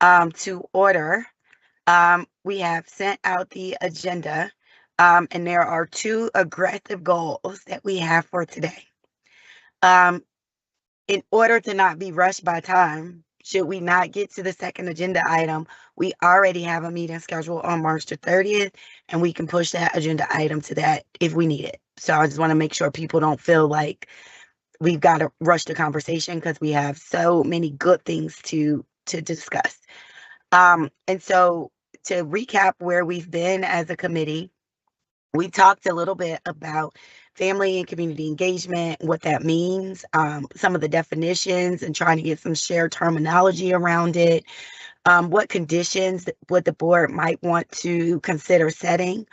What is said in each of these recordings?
to order. We have sent out the agenda, and there are two aggressive goals that we have for today. In order to not be rushed by time, should we not get to the second agenda item, we already have a meeting scheduled on March the 30th, and we can push that agenda item to that if we need it. So I just want to make sure people don't feel like we've got to rush the conversation because we have so many good things to discuss. And so to recap where we've been as a committee, we talked a little bit about family and community engagement, what that means, some of the definitions, and trying to get some shared terminology around it. What conditions would the board might want to consider setting?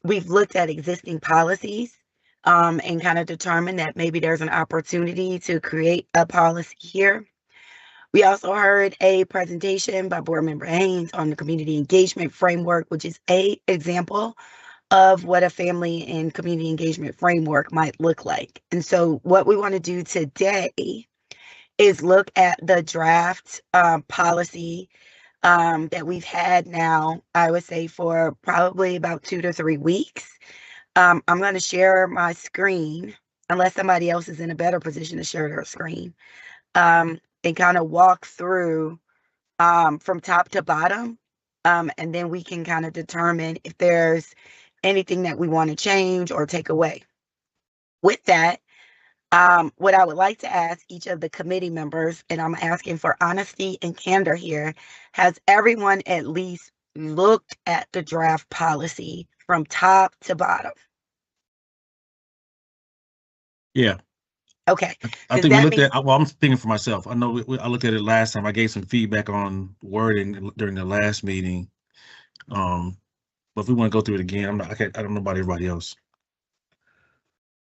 We've looked at existing policies and kind of determined that maybe there's an opportunity to create a policy here. We also heard a presentation by Board Member Haynes on the community engagement framework, which is an example of what a family and community engagement framework might look like. And so what we want to do today is look at the draft policy that we've had now, I would say, for probably about 2 to 3 weeks. I'm going to share my screen, unless somebody else is in a better position to share their screen, and kind of walk through from top to bottom. And then we can kind of determine if there's anything that we want to change or take away. With that, what I would like to ask each of the committee members, and I'm asking for honesty and candor here, has everyone at least looked at the draft policy from top to bottom? Yeah. Okay. I think we looked at, well, I'm speaking for myself. I know I looked at it last time. I gave some feedback on wording during the last meeting. But if we want to go through it again, I don't know about everybody else.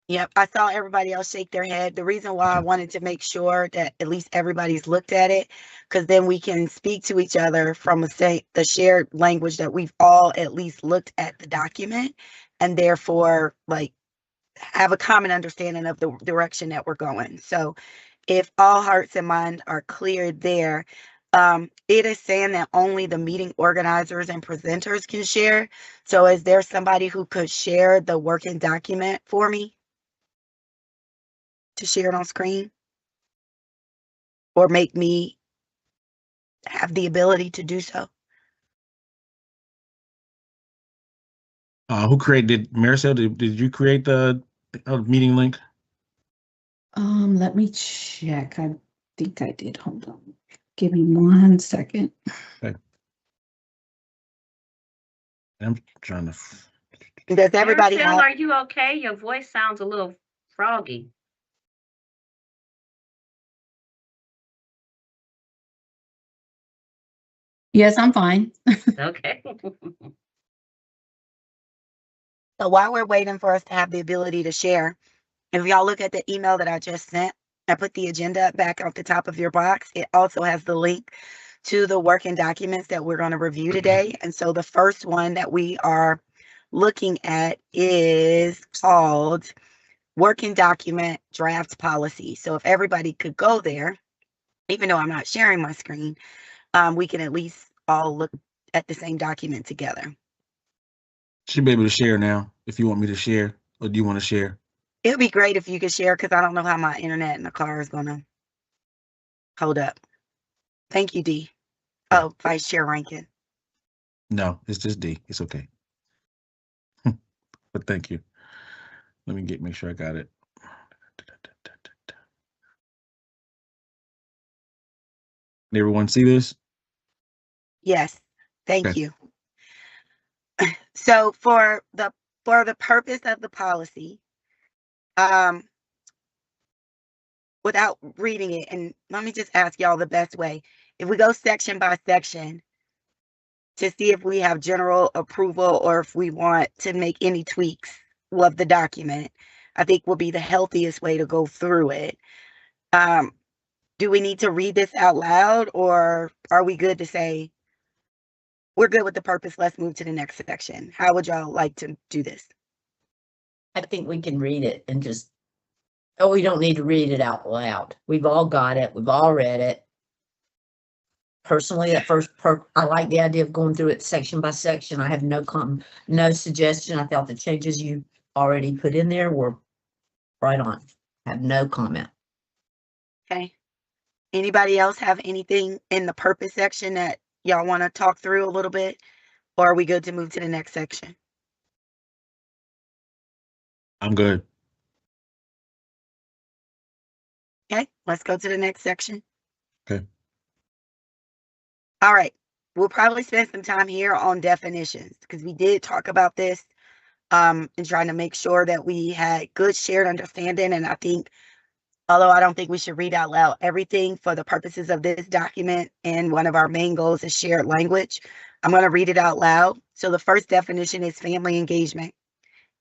Yep, I saw everybody else shake their head. The reason why I wanted to make sure that at least everybody's looked at it, because then we can speak to each other from the shared language that we've all at least looked at the document, and therefore like have a common understanding of the direction that we're going. So if all hearts and minds are clear there, it is saying that only the meeting organizers and presenters can share. So is there somebody who could share the working document for me to share it on screen, or make me have the ability to do so? Who created, Maricel, did you create the meeting link? Let me check. I think I did. Hold on. Give me 1 second. Okay. I'm trying to. Does everybody Maricel, are you okay? Your voice sounds a little froggy. Yes, I'm fine. Okay. So while we're waiting for us to have the ability to share, if y'all look at the email that I just sent, I put the agenda back off the top of your box. It also has the link to the working documents that we're going to review today. And so the first one that we are looking at is called Working Document Draft Policy. So if everybody could go there, even though I'm not sharing my screen, we can at least all look at the same document together. Should be able to share now if you want me to share, or do you want to share? It would be great if you could share, because I don't know how my internet in the car is going to hold up. Thank you, D. Oh, Vice Chair Rankin. No, it's just D. It's okay. But thank you. Let me make sure I got it. Did everyone see this? Yes, thank you. So for the purpose of the policy, without reading it, and let me just ask y'all the best way. If we go section by section to see if we have general approval or if we want to make any tweaks of the document, I think will be the healthiest way to go through it. Do we need to read this out loud, or are we good to say, we're good with the purpose, let's move to the next section? How would y'all like to do this? I think we can read it and just, we don't need to read it out loud. We've all got it. We've all read it. personally, at first, I like the idea of going through it section by section. I have no suggestion. I thought the changes you already put in there were right on. Have no comment. Okay. Anybody else have anything in the purpose section that y'all want to talk through a little bit? Or are we good to move to the next section? I'm good. Okay, let's go to the next section. Okay. All right. We'll probably spend some time here on definitions because we did talk about this and trying to make sure that we had good shared understanding. And I think, although I don't think we should read out loud everything for the purposes of this document, and one of our main goals is shared language, I'm going to read it out loud. So the first definition is family engagement.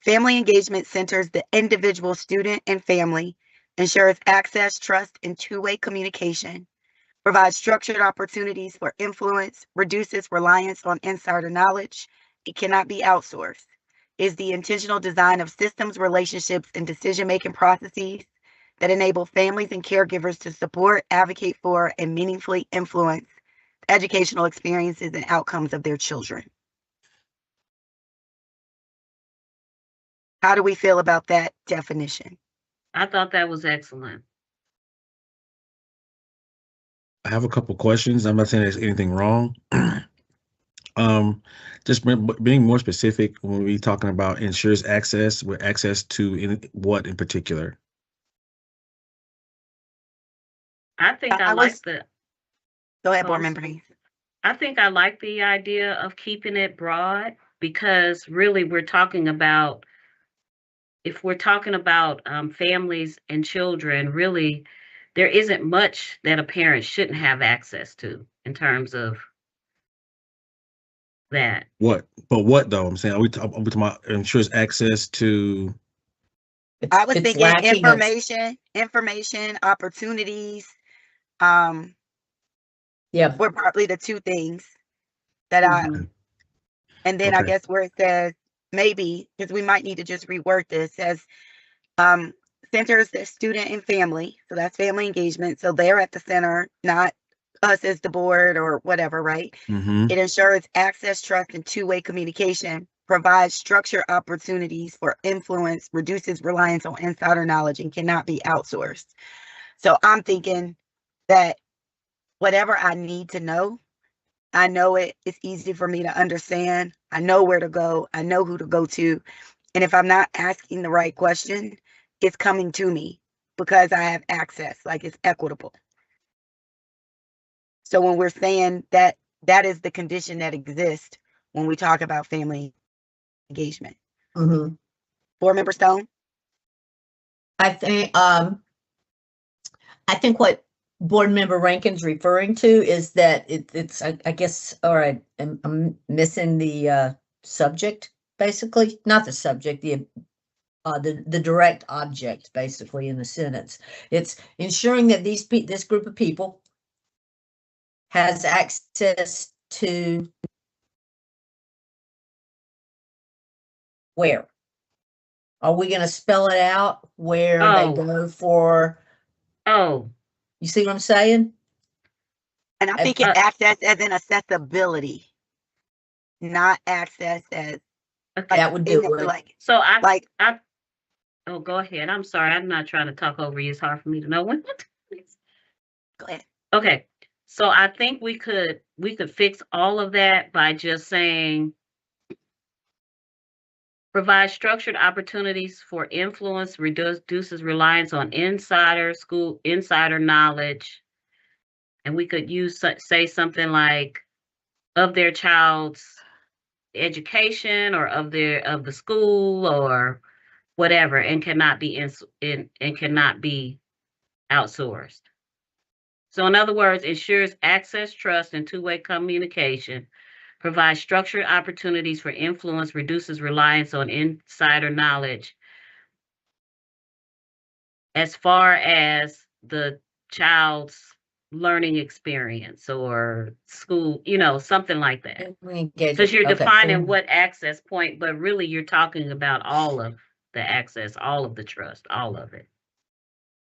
Family engagement centers the individual, student, and family, ensures access, trust, and two-way communication, provides structured opportunities for influence, reduces reliance on insider knowledge. It cannot be outsourced. Is the intentional design of systems, relationships, and decision-making processes that enable families and caregivers to support, advocate for, and meaningfully influence the educational experiences and outcomes of their children. How do we feel about that definition? I thought that was excellent. I have a couple questions. I'm not saying there's anything wrong. Just being more specific when we talking about ensures access, with access to what in particular? I think I I like was- the. Go ahead, Oh, board I'm member sorry. Hayes. I think I like the idea of keeping it broad because really we're talking about, if we're talking about families and children, really there isn't much that a parent shouldn't have access to in terms of that. What? But what though? I'm saying, are we talking about ensures access to? I was It's thinking lacking of- information, opportunities, Yeah, were probably the two things that Mhm. and then I Okay. guess where it says maybe, because we might need to just rework this, says centers the student and family. So that's family engagement. So they're at the center, not us as the board or whatever, right? Mm-hmm. It ensures access, trust, and two-way communication, provides structured opportunities for influence, reduces reliance on insider knowledge, and cannot be outsourced. So I'm thinking that whatever I need to know, I know it. It's easy for me to understand. I know where to go. I know who to go to. And if I'm not asking the right question, it's coming to me because I have access, like it's equitable. So when we're saying that that is the condition that exists when we talk about family engagement. Mhm. Board member Stone? I think what board member Rankin's referring to is that it's I guess, all right, I'm missing the subject, basically, not the subject, the direct object, basically, in the sentence. It's ensuring that this group of people has access to where? Are we going to spell it out where they Oh. go for? Oh, You see what I'm saying? And I'm thinking access as in accessibility, not access as okay. That would do it. like So like oh, go ahead. I'm sorry. I'm not trying to talk over you. It's hard for me to know when. go ahead. Okay. So I think we could fix all of that by just saying provide structured opportunities for influence, reduces reliance on insider knowledge. And we could say something like of their child's education or of the school or whatever, and cannot be and cannot be outsourced. So in other words, ensures access, trust, and two-way communication, provides structured opportunities for influence, reduces reliance on insider knowledge as far as the child's learning experience or school, something like that. Because you're defining what access point, but really you're talking about all of the access, all of the trust, all of it.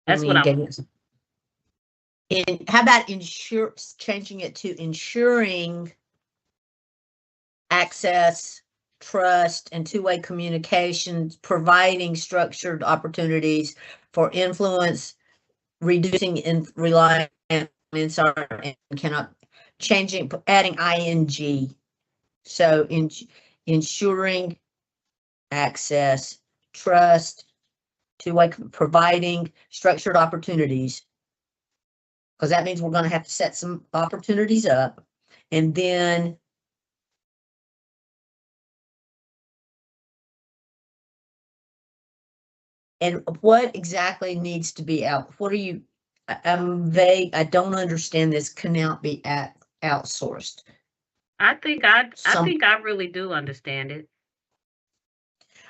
That's what I'm. how about changing it to ensuring access, trust, and two-way communications, providing structured opportunities for influence, reducing reliance on insider, and adding ing. So ensuring access, trust, two-way, providing structured opportunities, because that means we're going to have to set some opportunities up, and then what exactly needs to be out? What are you? I'm vague. I don't understand this. Cannot be outsourced. I think I really do understand it.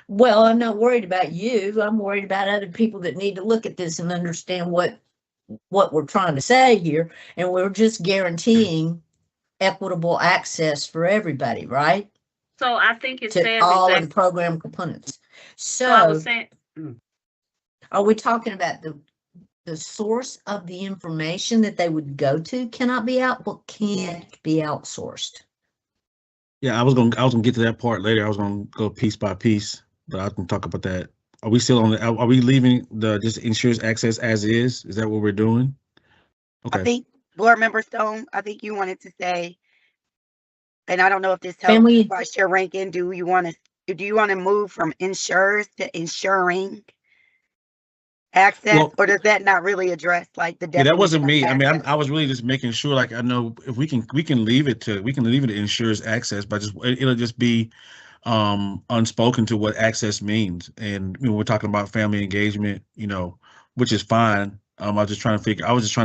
Well, I'm not worried about you. I'm worried about other people that need to look at this and understand what we're trying to say here. And we're just guaranteeing equitable access for everybody, right? So I think it To says all of the exactly. program components. So I was So saying, are we talking about the source of the information that they would go to can't be outsourced? Yeah, I was gonna get to that part later. I was gonna go piece by piece, but I can talk about that. Are we still on the? Are we leaving the just ensures access as is? Is that what we're doing? I Okay. think Board Member Stone, I think you wanted to say, and I don't know if this helps Family- Vice Chair Rankin, do you want to move from ensures to ensuring access, Well, or does that not really address like the yeah, definition that wasn't of me. I mean, access? I was really just making sure. Like, I know if we can leave it ensures access, but it'll just be unspoken to what access means. And we're talking about family engagement, which is fine. I was just trying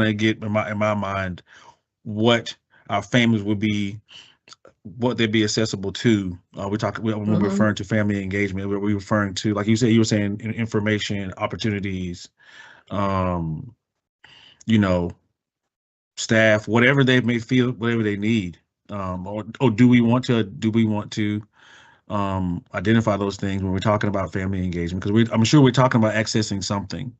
to get in my mind what our families would be, what they'd be accessible to. When we're referring to family engagement, we're referring to, like you were saying, information, opportunities, you know, staff, whatever they may feel, whatever they need. Or do we want to identify those things when we're talking about family engagement? Because I'm sure we're talking about accessing something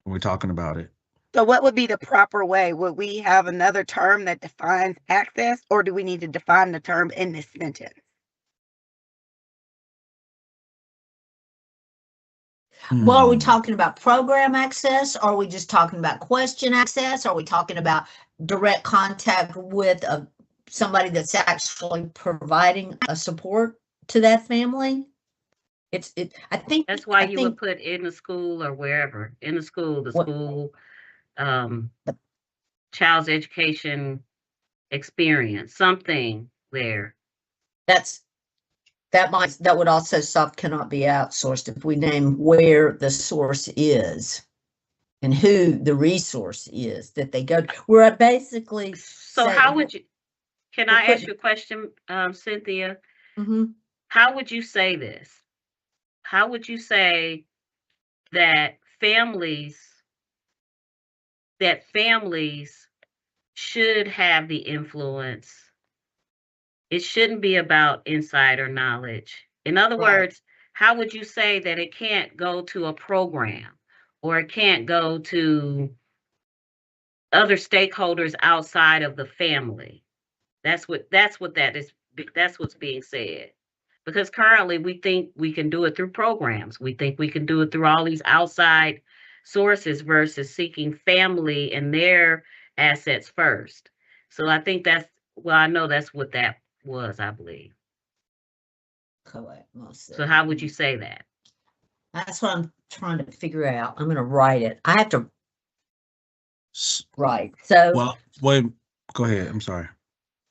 when we're talking about it. So what would be the proper way? Would we have another term that defines access, or do we need to define the term in this sentence? Well, are we talking about program access? Or are we just talking about question access? Are we talking about direct contact with somebody that's actually providing a support to that family? I think that's why you would put in the school or wherever, in the school, child's education experience, something there. That would also cannot be outsourced if we name where the source is and who the resource is that they go to. We're basically. So how would you, can I ask you a question, Cynthia? Mm-hmm. How would you say this? How would you say that families should have the influence? It shouldn't be about insider knowledge. In other words, how would you say that it can't go to a program, or it can't go to other stakeholders outside of the family? That's what's being said. Because currently we think we can do it through programs. We think we can do it through all these outside sources versus seeking family and their assets first. So I think I know that's what that was, I believe. Correct. So how would you say that? That's what I'm trying to figure out. I'm going to write it. I have to write. So, well, wait, go ahead. I'm sorry.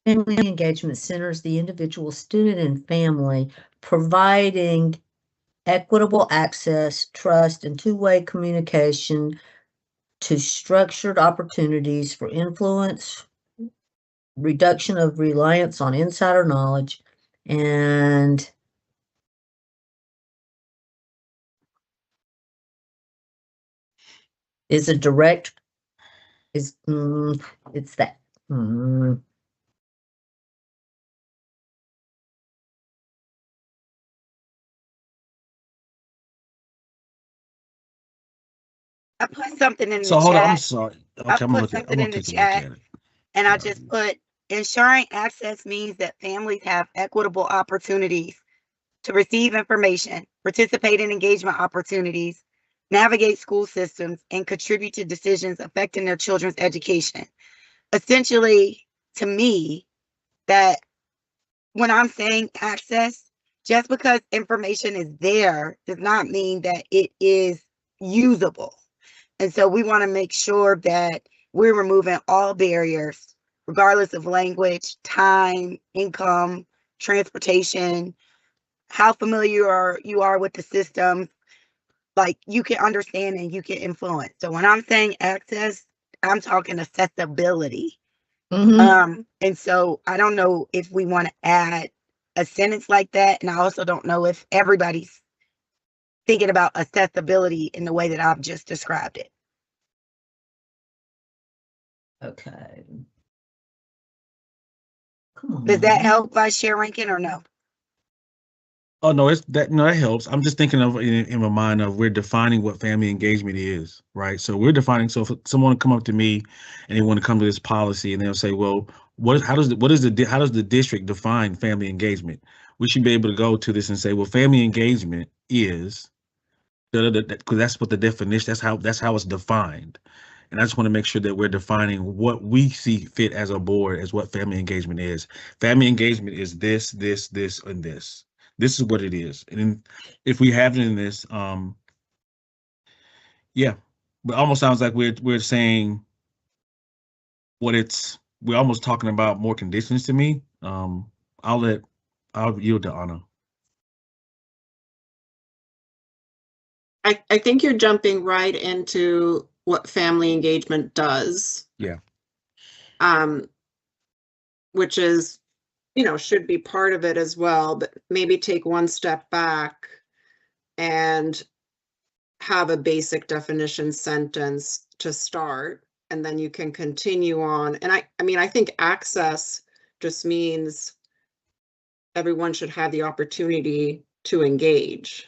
Family engagement centers the individual, student, and family, providing equitable access, trust, and two-way communication to structured opportunities for influence, reduction of reliance on insider knowledge, and it's that. I put something in So the hold on, chat. I'm sorry. I Okay, I'm gonna put look at. I'm something gonna in the take a look chat at it. and I All just right. put ensuring access means that families have equitable opportunities to receive information, participate in engagement opportunities, navigate school systems, and contribute to decisions affecting their children's education. Essentially, to me, that when I'm saying access, just because information is there does not mean that it is usable. And so we want to make sure that we're removing all barriers, regardless of language, time, income, transportation, how familiar you are with the system. Like you can understand and you can influence. So when I'm saying access, I'm talking accessibility. And so I don't know if we want to add a sentence like that. And I also don't know if everybody's thinking about accessibility in the way that I've just described it. Okay. Come on. Does that now. help, Vice Chair Rankin, or no? Oh no, it's that. No, that helps. I'm just thinking of in my mind of we're defining what family engagement is, right? So we're defining. So if someone come up to me and they want to come to this policy and they'll say, well, how does the district define family engagement? We should be able to go to this and say, well, family engagement is because that's what the definition. That's how it's defined. And I just want to make sure that we're defining what we see fit as a board as what family engagement is. Family engagement is this, this, this, and this. This is what it is. And then if we have it in this, yeah, but almost sounds like we're saying we're almost talking about more conditions to me. I'll yield to Anna. I think you're jumping right into what family engagement does. Yeah. Which is, should be part of it as well, but maybe take one step back and have a basic definition sentence to start, and then you can continue on. And I think access just means everyone should have the opportunity to engage.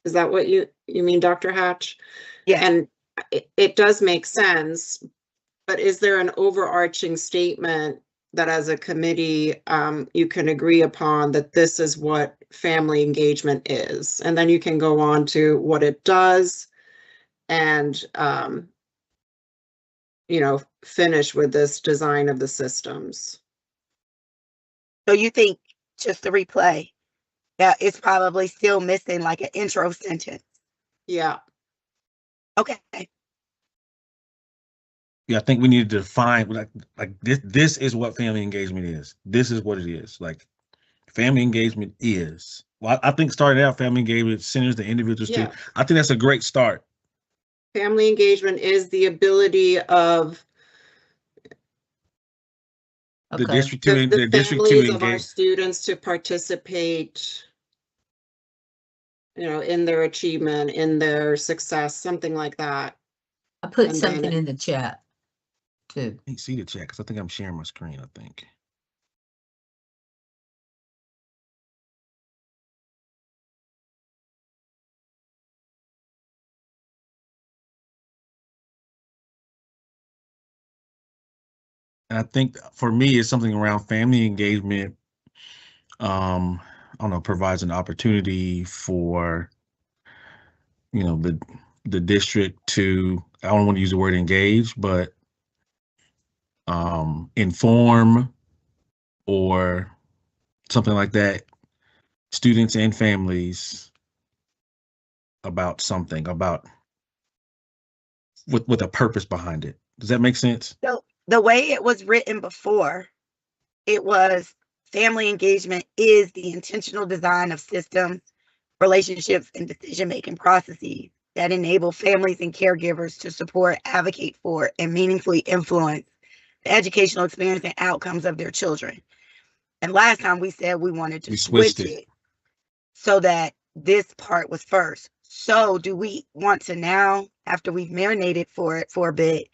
Is that what you mean, Dr. Hatch? Yeah. And it does make sense, but is there an overarching statement that as a committee, you can agree upon that this is what family engagement is? And then you can go on to what it does and, finish with this design of the systems. So you think, just to replay, that it's probably still missing like an intro sentence. Yeah. Okay. Yeah, I think we need to define like this. This is what family engagement is. This is what it is. Like family engagement is. Well, I think starting out, family engagement centers the individuals too. Yeah. I think that's a great start. Family engagement is the ability of The district to the district to families of our engage. students to participate, in their achievement, in their success, something like that. I put And something then in the chat too. Let me see the chat because I think I'm sharing my screen. I think. And I think for me, it's something around family engagement. I don't know, provides an opportunity for, the district to, I don't want to use the word engage, but inform or something like that, students and families about something, about with a purpose behind it. Does that make sense? So the way it was written before, it was family engagement is the intentional design of systems, relationships, and decision-making processes that enable families and caregivers to support, advocate for, and meaningfully influence the educational experience and outcomes of their children. And last time we said we wanted to We switched switch it. it so that this part was first. So do we want to now, after we've marinated for it for a bit,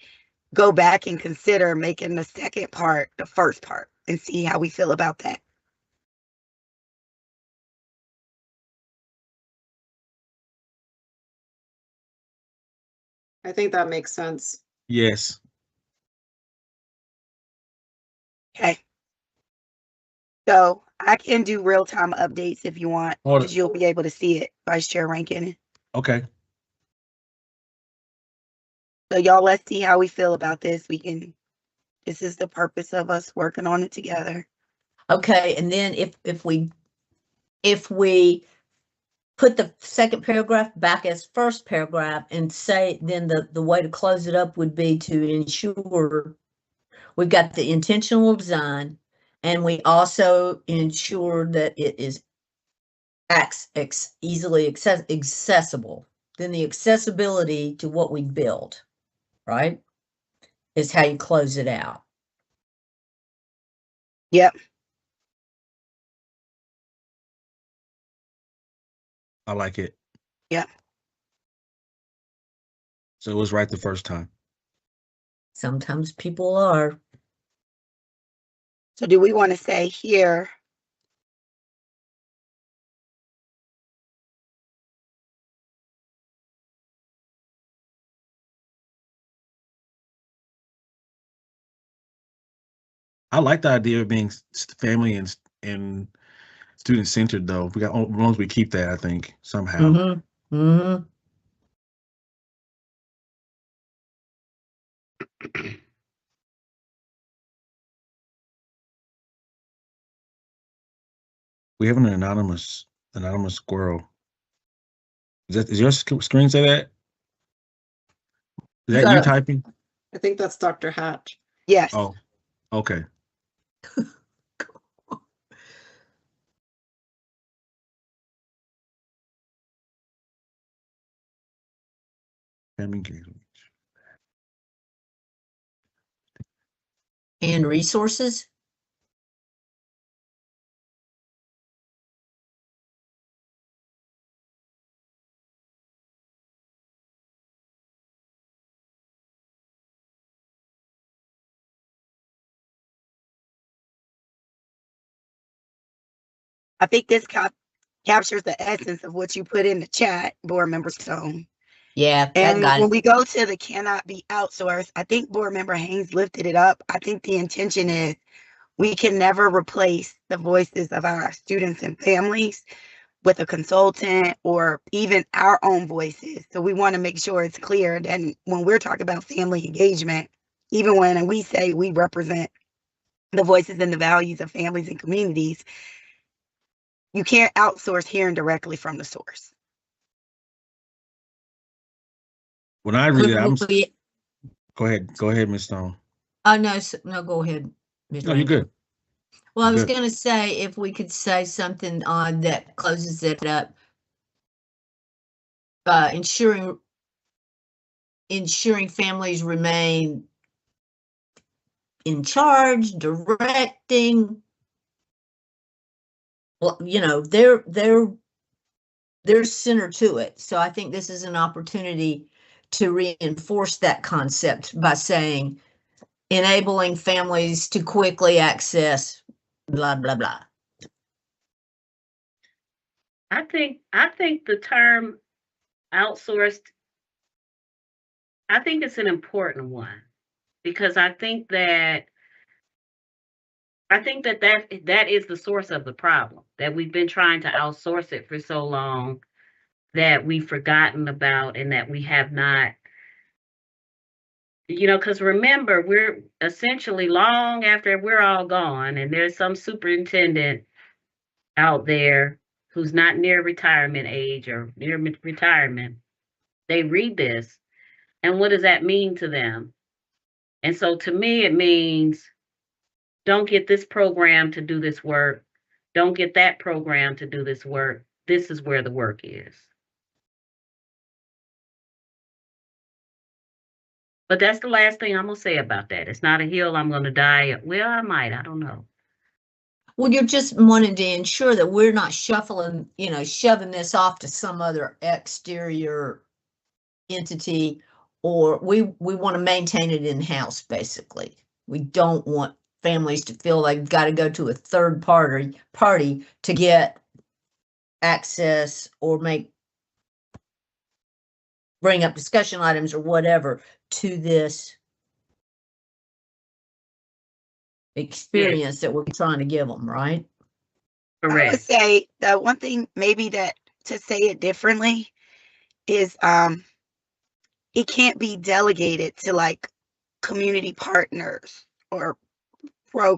go back and consider making the second part the first part and see how we feel about that? I think that makes sense. Yes. Okay. So I can do real-time updates if you want, Or- because you'll be able to see it, Vice Chair Rankin. Okay. So y'all, let's see how we feel about this. This is the purpose of us working on it together. Okay, and then if we put the second paragraph back as first paragraph and say, then the way to close it up would be to ensure we've got the intentional design, and we also ensure that it is easily accessible. Then the accessibility to what we build, right, is how you close it out. Yep. I like it. Yep. So it was right the first time. Sometimes people are. So do we want to say here? I like the idea of being family and student centered though. We got, as long as we keep that, I think somehow. Mm-hmm. Mm-hmm. We have an anonymous squirrel. Is your screen say that? Is that you gotta- typing? I think that's Dr. Hatch. Yes. Oh, okay. Family engagement. And resources. I think this captures the essence of what you put in the chat, board member Stone. Yeah, And got when it. we go to the cannot be outsourced, I think board member Haynes lifted it up. I think the intention is we can never replace the voices of our students and families with a consultant or even our own voices. So we want to make sure it's clear that when we're talking about family engagement, even when we say we represent the voices and the values of families and communities, you can't outsource hearing directly from the source. When I read it, Could we- go ahead, Ms. Stone. Oh, no, no, go ahead. Ms. No, you're Rankin. good. Well, I was Good. going to say, if we could say something on that closes it up, ensuring families remain in charge, directing. Well, they're center to it. So I think this is an opportunity to reinforce that concept by saying enabling families to quickly access blah, blah, blah. I think the term outsourced, I think it's an important one, because I think that that is the source of the problem, that we've been trying to outsource it for so long that we've forgotten about, and that we have not, because remember, we're essentially, long after we're all gone and there's some superintendent out there who's not near retirement age or near retirement, they read this, and what does that mean to them? And so to me, it means, don't get this program to do this work. Don't get that program to do this work. This is where the work is. But that's the last thing I'm going to say about that. It's not a hill I'm going to die. Well, I might. I don't know. Well, you're just wanting to ensure that we're not shoving this off to some other exterior entity, or we want to maintain it in-house, basically. We don't want families to feel they've got to go to a third party to get access or bring up discussion items or whatever to this experience that we're trying to give them, right? I would Correct. say the one thing maybe that to say it differently is it can't be delegated to like community partners or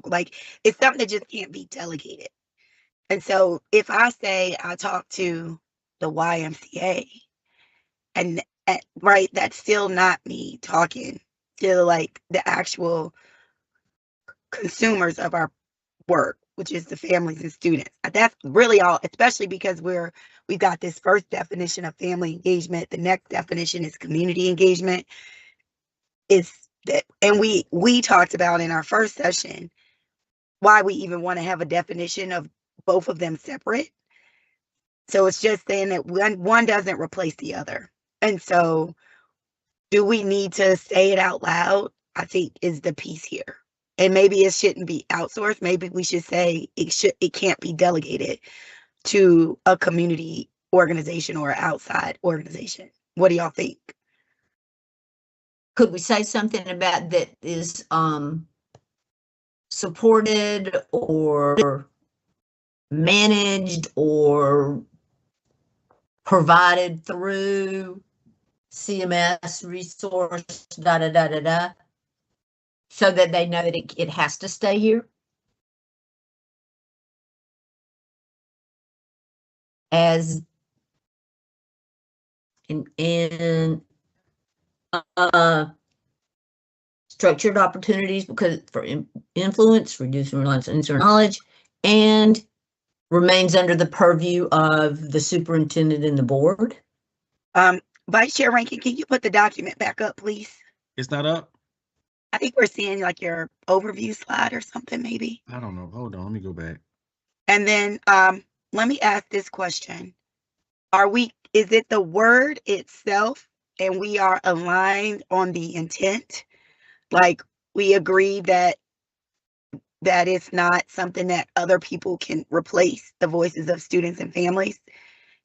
like it's something that just can't be delegated. And so if I say I talk to the YMCA and right, that's still not me talking to like the actual consumers of our work, which is the families and students. That's really all, especially because we've got this first definition of family engagement. The next definition is community engagement. Is that, and we talked about in our first session why we even want to have a definition of both of them separate. So it's just saying that one doesn't replace the other. And so do we need to say it out loud? I think is the piece here. And maybe it shouldn't be outsourced. Maybe we should say it can't be delegated to a community organization or outside organization. What do y'all think? Could we say something about that is supported or managed or provided through CMS resource, so that they know that it has to stay here? As in structured opportunities because for influence, reducing reliance on insert knowledge, and remains under the purview of the superintendent and the board. Vice Chair Rankin, can you put the document back up, please? It's not up? I think we're seeing like your overview slide or something, maybe. I don't know. Hold on, let me go back. And then let me ask this question. Is it the word itself and we are aligned on the intent? Like we agree that it's not something that other people can replace the voices of students and families.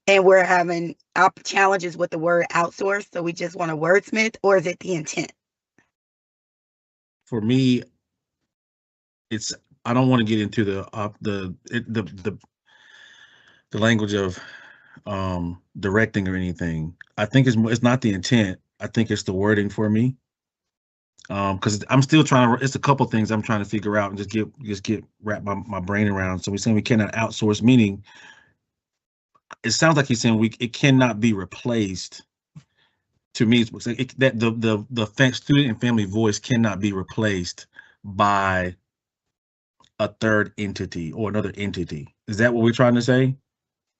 And we're having challenges with the word outsource. So we just want a wordsmith, or is it the intent? For me, I don't want to get into the language of directing or anything. I think it's not the intent. I think it's the wording for me. Because I'm still it's a couple things I'm trying to figure out and just wrap my brain around. So we're saying we cannot outsource, meaning it sounds like he's saying it cannot be replaced. To me, it's like that the student and family voice cannot be replaced by a third entity or another entity. Is that what we're trying to say?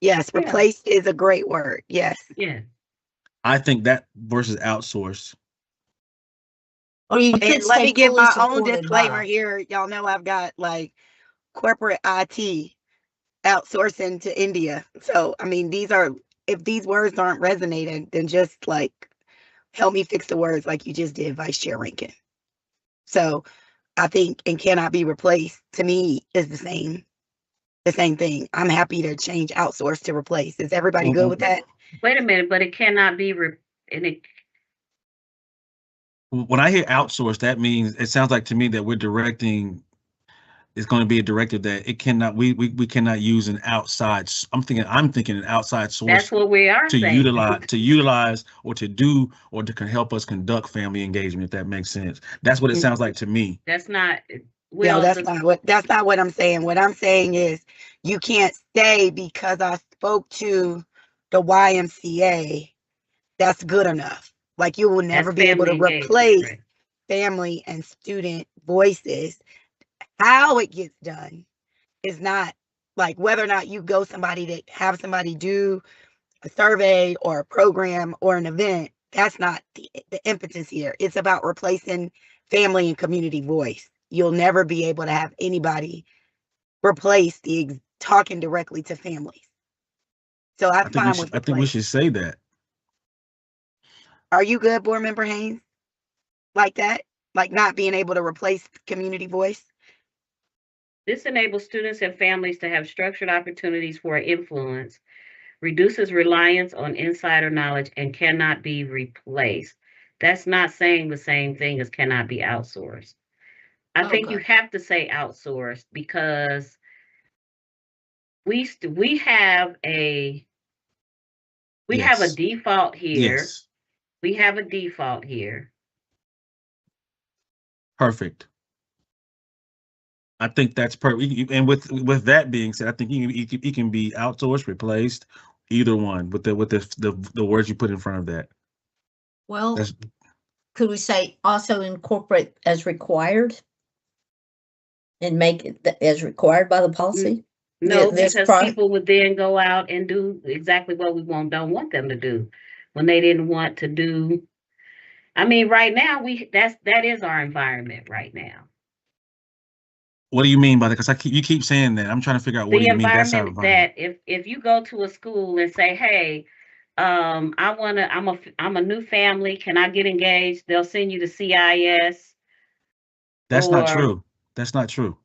Yes, Yeah. replaced is a great word. Yes. Yeah. I think that versus outsource. Or you And could let say me give fully my own supported disclaimer by. here. Y'all know I've got like corporate IT outsourcing to India. So, I mean, if these words aren't resonating, then just like help me fix the words like you just did, Vice Chair Rankin. So I think and cannot be replaced to me is the same thing. I'm happy to change outsource to replace. Is everybody good with that? Wait a minute, but it cannot be When I hear outsource, that means it sounds like to me that we're directing. It's going to be a directive that it cannot. We cannot use an outside. I'm thinking an outside source. That's what we are to saying. utilize or to do or to help us conduct family engagement. If that makes sense, that's what it sounds like to me. That's not. No, that's not what I'm saying. What I'm saying is you can't say because I spoke to the YMCA, that's good enough. Like you will never be able to replace family and student voices. How it gets done is not like whether or not you have somebody do a survey or a program or an event. That's not the impetus here. It's about replacing family and community voice. You'll never be able to have anybody replace the talking directly to families. So I'm fine with I think we should say that. Are you good, Board Member Haynes? Like that? Like not being able to replace community voice? This enables students and families to have structured opportunities for influence, reduces reliance on insider knowledge, and cannot be replaced. That's not saying the same thing as cannot be outsourced. I think you Okay. have to say outsourced because we have a Yes. default here. Yes. We have a default here. Perfect. I think that's perfect. And with that being said, I think it can be outsourced, replaced, either one with the words you put in front of that. Well, That's could we say also incorporate as required? And make it as required by the policy? No, This because people would then go out and do exactly what we don't want them to do when they didn't want to do. I mean, right now that is our environment right now. what do you mean by that? Because you keep saying that. I'm trying to figure out what The do you mean. That's our environment environment. that if you go to a school and say, hey, I'm a new family, can I get engaged? They'll send you to CIS. That's not or true. That's not true.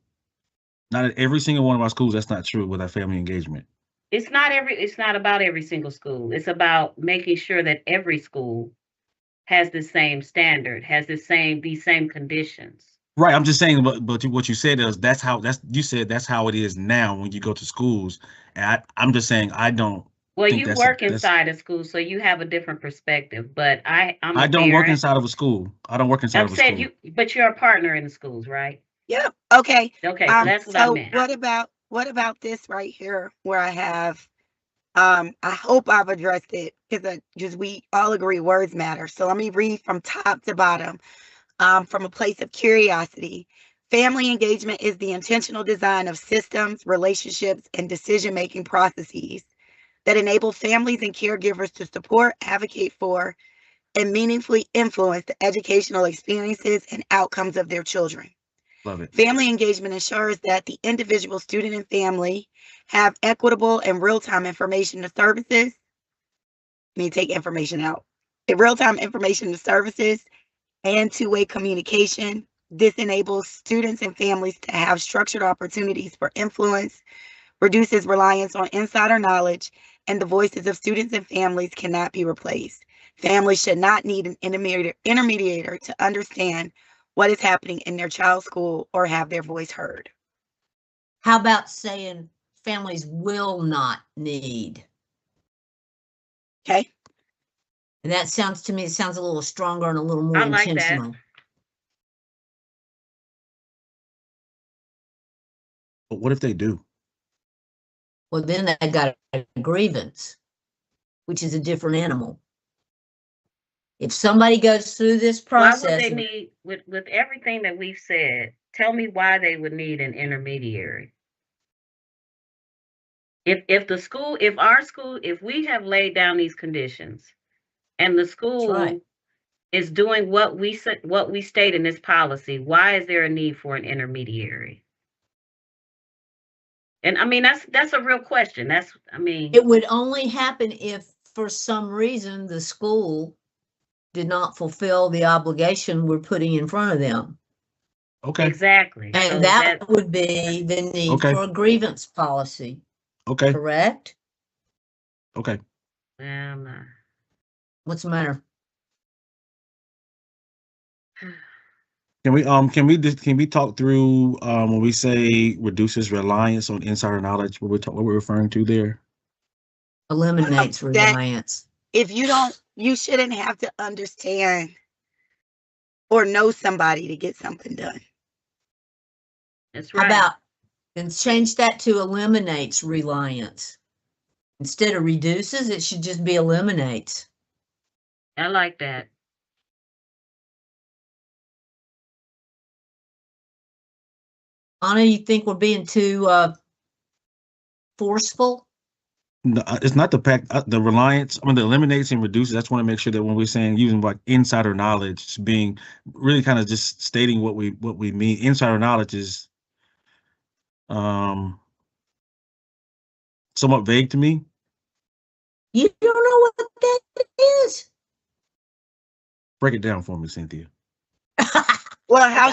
Not at every single one of our schools. That's not true with our family engagement. it's not about every single school. It's about making sure that every school has the same standard, has these same conditions. Right. I'm just saying, but what you said is you said that's how it is now when you go to schools. And I'm just saying I don't Well, think you work inside a school, so you have a different perspective. But I'm I a don't work parent. inside of a school. I don't work inside I'm of a saying school. but you're a partner in the schools, right? Yep. Okay. Okay, so that's what I So meant. what about this right here where I have I hope I've addressed it because we all agree words matter. So let me read from top to bottom. From a place of curiosity. Family engagement is the intentional design of systems, relationships, and decision-making processes that enable families and caregivers to support, advocate for, and meaningfully influence the educational experiences and outcomes of their children. Love it. Family engagement ensures that the individual, student, and family have equitable and real-time information to services. Let me take information out. Real-time information to services and two-way communication. This enables students and families to have structured opportunities for influence, reduces reliance on insider knowledge, and the voices of students and families cannot be replaced. Families should not need an intermediator to understand what is happening in their child's school or have their voice heard. How about saying families will not need? Okay. And that sounds to me, it sounds a little stronger and a little more I like that. intentional. But what if they do? Well, then they got a grievance, which is a different animal. If somebody goes through this Why would process, they need, with everything that we've said, tell me why they would need an intermediary? If we have laid down these conditions and the school right. is doing what we state in this policy, why is there a need for an intermediary? And I mean, that's a real question. It would only happen if for some reason the school did not fulfill the obligation we're putting in front of them. Okay. Exactly. And So that would be the need Okay. for a grievance policy. Okay. Correct? Okay. What's the matter? Can we talk through when we say reduces reliance on insider knowledge, what we're referring to there? Eliminates reliance. If you shouldn't have to understand or know somebody to get something done. That's right. How about then change that to eliminates reliance? Instead of reduces, it should just be eliminates. I like that. Anna, you think we're being too forceful? No, it's not the reliance. I mean, the eliminates and reduces. I just want to make sure that when we're saying using like insider knowledge, it's being really kind of just stating what we mean. Insider knowledge is somewhat vague to me. You don't know what that is? Break it down for me, Cynthia. Well, how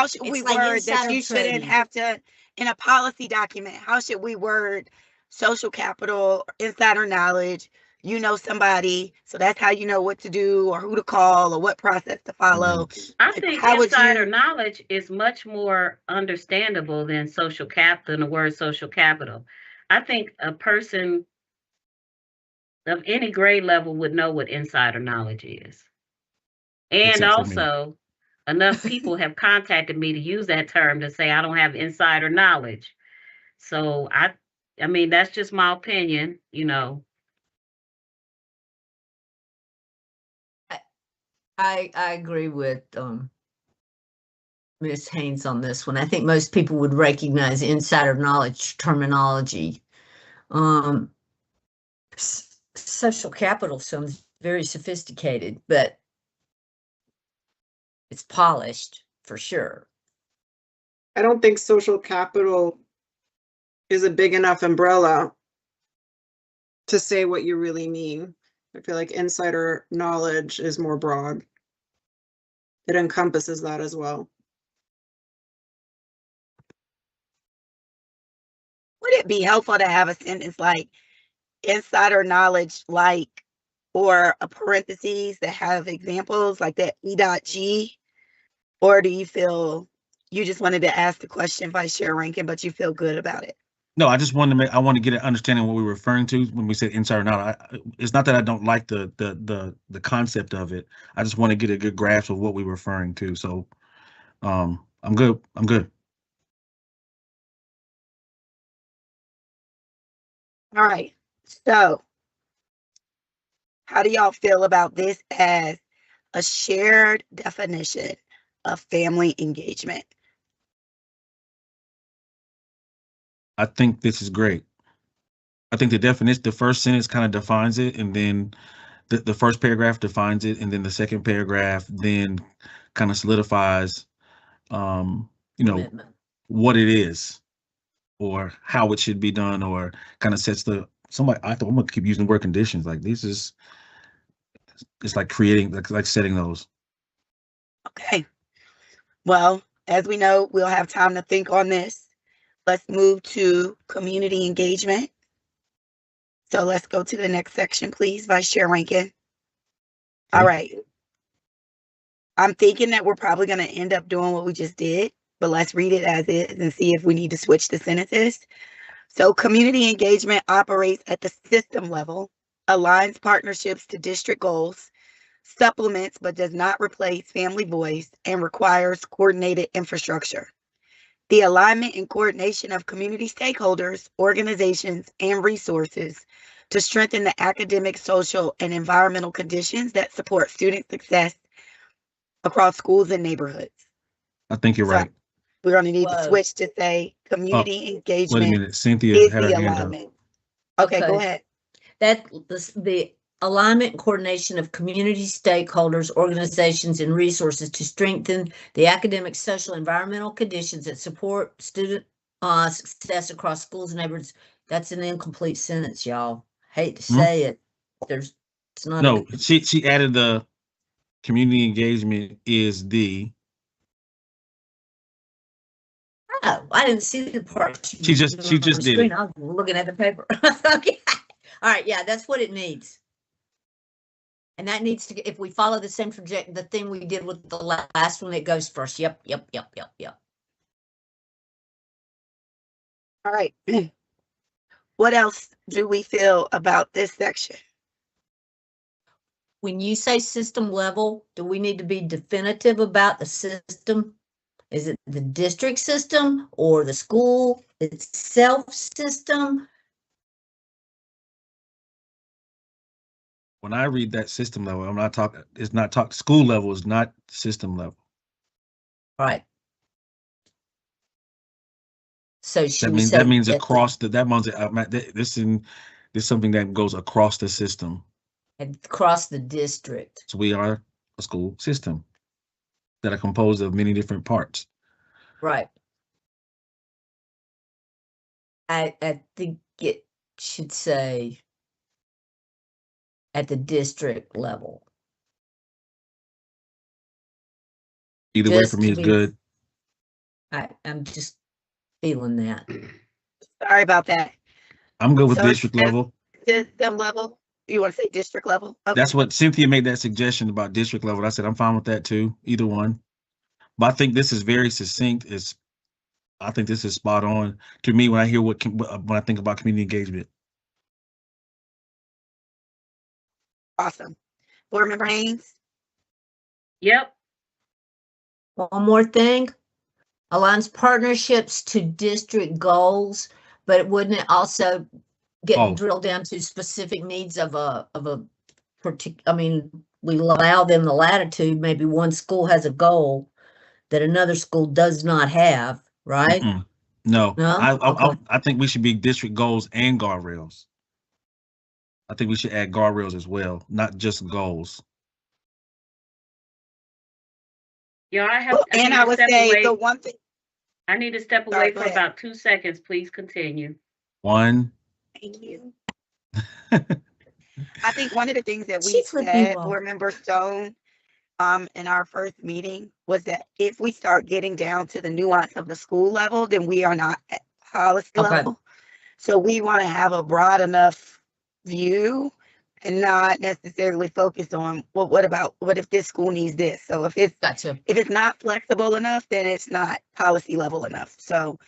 should we like word that insider you shouldn't trading. have to, in a policy document, how should we word social capital, insider knowledge? you know somebody, so that's how you know what to do or who to call or what process to follow. I Like, think how would insider you? knowledge is much more understandable than than the word social capital. I think a person of any grade level would know what insider knowledge is. And Except for me. also, enough people have contacted me to use that term to say I don't have insider knowledge. So I mean, that's just my opinion, you know. I agree with Ms. Haynes on this one. I think most people would recognize insider knowledge terminology. Social capital sounds very sophisticated, but it's polished for sure. I don't think social capital is a big enough umbrella to say what you really mean. I feel like insider knowledge is more broad. It encompasses that as well. Would it be helpful to have a sentence like insider knowledge, like, or a parentheses that have examples like that E.G? Or do you feel you just wanted to ask the question, Vice Chair Rankin, but you feel good about it? No, I just wanted to I want to get an understanding of what we were referring to when we said insider knowledge. It's not that I don't like the concept of it. I just want to get a good grasp of what we were referring to. So, I'm good. I'm good. All right. So, how do y'all feel about this as a shared definition of family engagement? I think this is great. I think the definition, the first sentence kind of defines it, and then the first paragraph defines it, and then the second paragraph then kind of solidifies, you know, Commitment. what it is or how it should be done, or kind of sets the somebody. I'm gonna keep using the word conditions. Like this is, it's like creating, like setting those. Okay. Well, as we know, we'll have time to think on this. Let's move to community engagement. So let's go to the next section, please, Vice Chair Rankin. All right. I'm thinking that we're probably going to end up doing what we just did, but let's read it as is and see if we need to switch the sentences. So community engagement operates at the system level, aligns partnerships to district goals, supplements but does not replace family voice, and requires coordinated infrastructure. The alignment and coordination of community stakeholders, organizations, and resources to strengthen the academic, social, and environmental conditions that support student success across schools and neighborhoods. I think you're So right. we're going to need to Whoa. switch to say community Wait a engagement minute, Cynthia is had the her hand up. alignment. Okay, go ahead. That the alignment and coordination of community stakeholders, organizations, and resources to strengthen the academic, social, environmental conditions that support student success across schools and neighborhoods. That's an incomplete sentence, y'all. Hate to say it. It's not. No, she added the community engagement is the. Oh, I didn't see the part. She just did it. I was looking at the paper. Okay. All right. Yeah, that's what it needs. And that needs to, if we follow the same trajectory, the thing we did with the last one, it goes first. Yep. All right. What else do we feel about this section? When you say system level, do we need to be definitive about the system? Is it the district system or the school itself system? When I read that system level, I'm not talking, it's not talk, school level is not system level. Right. So that means across this is something that goes across the system. Across the district. So we are a school system that are composed of many different parts. Right. I think it should say at the district level. Either way for me is good. I'm just feeling that. Sorry about that. I'm good with So district level. System level. You want to say district level? That's Okay. what Cynthia made that suggestion about district level. I said, I'm fine with that too, either one. But I think this is very succinct. I think this is spot on to me when I hear when I think about community engagement. Awesome. Board Member Haynes? Yep. One more thing, aligns partnerships to district goals, but wouldn't it also Oh. drill down to specific needs of a particular, I mean, we allow them the latitude, maybe one school has a goal that another school does not have, right? Mm-mm. No, No? Okay. I think we should be district goals and guardrails. I think we should add guardrails as well, not just goals. Yeah, I And need I to would step say away. the one thing, I need to step Sorry, away go for ahead. about 2 seconds. Please continue. One. Thank you. I think one of the things that we She flipped me said, off. Board Member Stone, in our first meeting was that if we start getting down to the nuance of the school level, then we are not at policy Okay. level. So we want to have a broad enough view and not necessarily focus on, well, what if this school needs this? So if Gotcha. it's not flexible enough, then it's not policy level enough. So,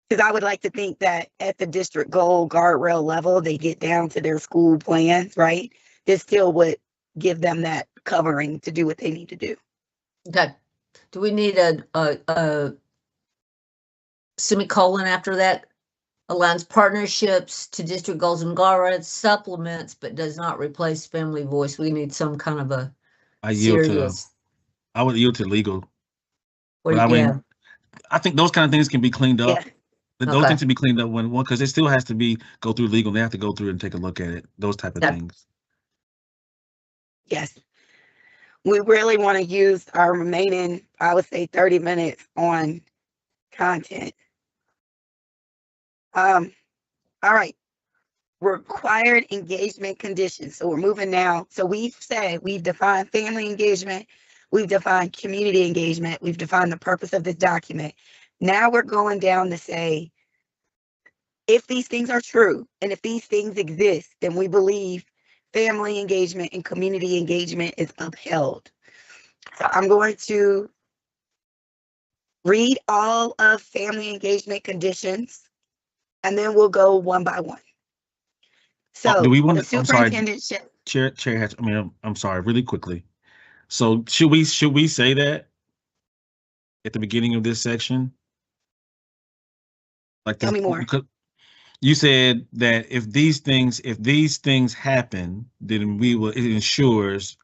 because I would like to think that at the district goal guardrail level, they get down to their school plans, right? This still would give them that covering to do what they need to do. Okay. Do we need a semicolon after that? Aligns partnerships to district goals and guardrails, supplements, but does not replace family voice. We need some kind of a I yield serious. I would yield to legal. What But do I you, mean, I think those kind of things can be cleaned up. Yeah. Those Okay. things can be cleaned up when one, because it still has to go through legal. And they have to go through and take a look at it. Those type of Yeah. things. Yes. We really want to use our remaining, I would say 30 minutes on content. All right. Required engagement conditions. So we're moving now. So we've defined family engagement. We've defined community engagement. We've defined the purpose of this document. Now we're going down to say, if these things are true and if these things exist, then we believe family engagement and community engagement is upheld. So I'm going to read all of family engagement conditions, and then we'll go one by one. So Do we want the to? I'm sorry, superintendent Chair Hatch. I mean, I'm sorry, really quickly. So should we say that at the beginning of this section? Like Tell me more. Because you said that if these things happen, then it ensures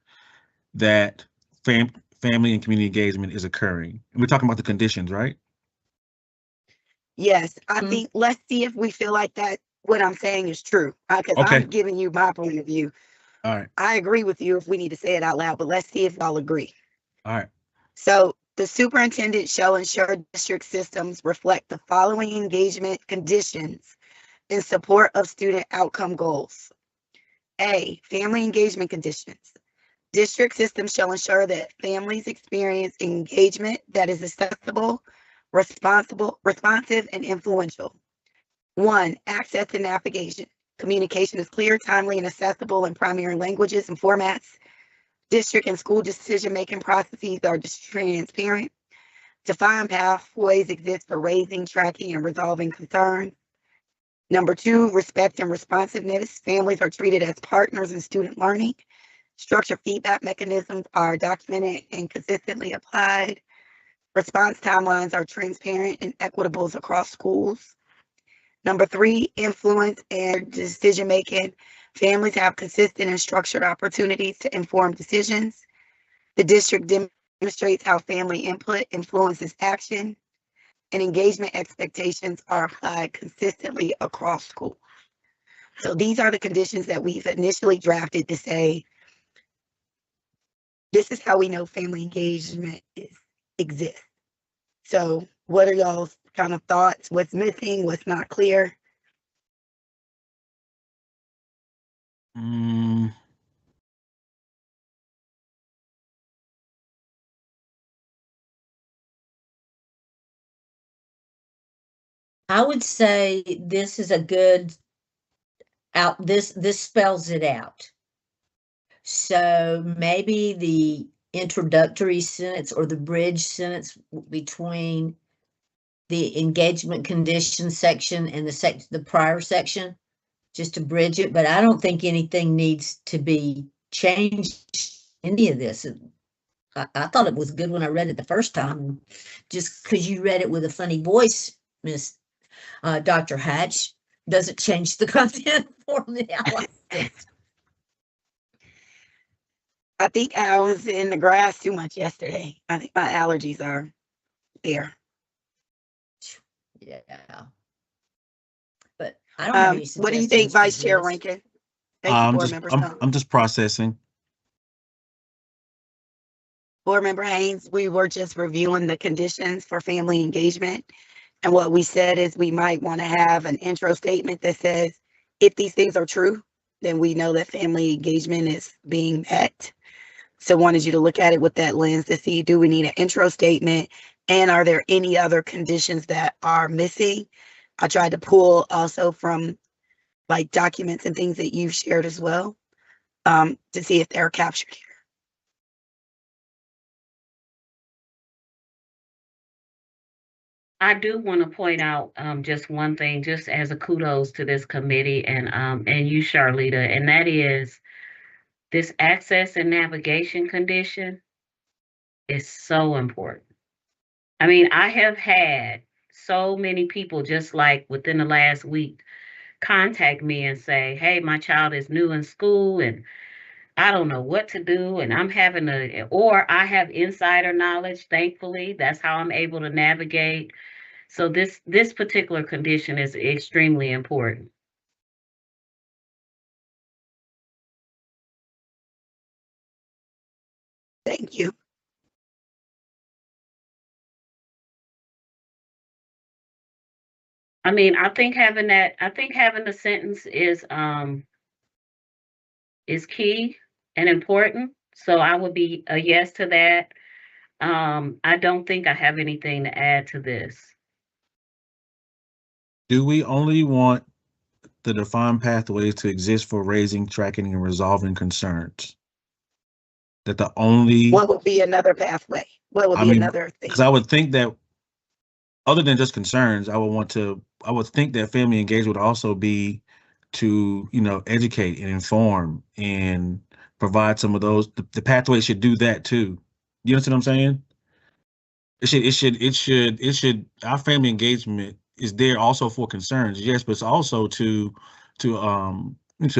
that family and community engagement is occurring. And we're talking about the conditions, right? Yes, I Mhm. think let's see if we feel like that what I'm saying is true. Because Okay. I'm giving you my point of view. All right. I agree with you if we need to say it out loud, but let's see if y'all agree. All right. So the superintendent shall ensure district systems reflect the following engagement conditions in support of student outcome goals. A, family engagement conditions. District systems shall ensure that families experience engagement that is accessible, responsive, and influential. 1, access and navigation. Communication is clear, timely, and accessible in primary languages and formats. District and school decision-making processes are transparent. Defined pathways exist for raising, tracking, and resolving concerns. Number 2, respect and responsiveness. Families are treated as partners in student learning. Structured feedback mechanisms are documented and consistently applied. Response timelines are transparent and equitable across schools. Number 3, influence and decision-making. Families have consistent and structured opportunities to inform decisions. The district demonstrates how family input influences action, and engagement expectations are applied consistently across schools. So these are the conditions that we've initially drafted to say, this is how we know family engagement exists. So what are y'all's kind of thoughts? What's missing? What's not clear? I would say this is a good out, this spells it out. So maybe the introductory sentence or the bridge sentence between the engagement conditions section and the prior section, just to bridge it. But I don't think anything needs to be changed, any of this. I thought it was good when I read it the first time. Just because you read it with a funny voice, Miss Dr. Hatch, doesn't change the content for me. I like it. I think I was in the grass too much yesterday. I think my allergies are there. Yeah. But I don't have any What do you think, suggestions for Vice Chair this. Rankin? Thank you, Board Member Stone. I'm just processing. Board Member Haynes, we were just reviewing the conditions for family engagement. And what we said is we might want to have an intro statement that says, if these things are true, then we know that family engagement is being met. So wanted you to look at it with that lens to see, do we need an intro statement? And are there any other conditions that are missing? I tried to pull also from like documents and things that you've shared as well, to see if they're captured here. I do want to point out just one thing, just as a kudos to this committee and you, Charlita, and that is this access and navigation condition is so important. I mean, I have had so many people just like within the last week contact me and say, hey, my child is new in school and I don't know what to do. And I'm having or I have insider knowledge, thankfully. That's how I'm able to navigate. So this particular condition is extremely important. Thank you. I mean, I think having the sentence is key and important. So I would be a yes to that. I don't think I have anything to add to this. Do we only want the defined pathways to exist for raising, tracking, and resolving concerns? That the only... What would be another pathway? What would be another thing? Because I would think that other than just concerns, I would think that family engagement would also be to, educate and inform and provide some of those. The pathway should do that too. You understand what I'm saying? It should. Our family engagement is there also for concerns, yes, but it's also to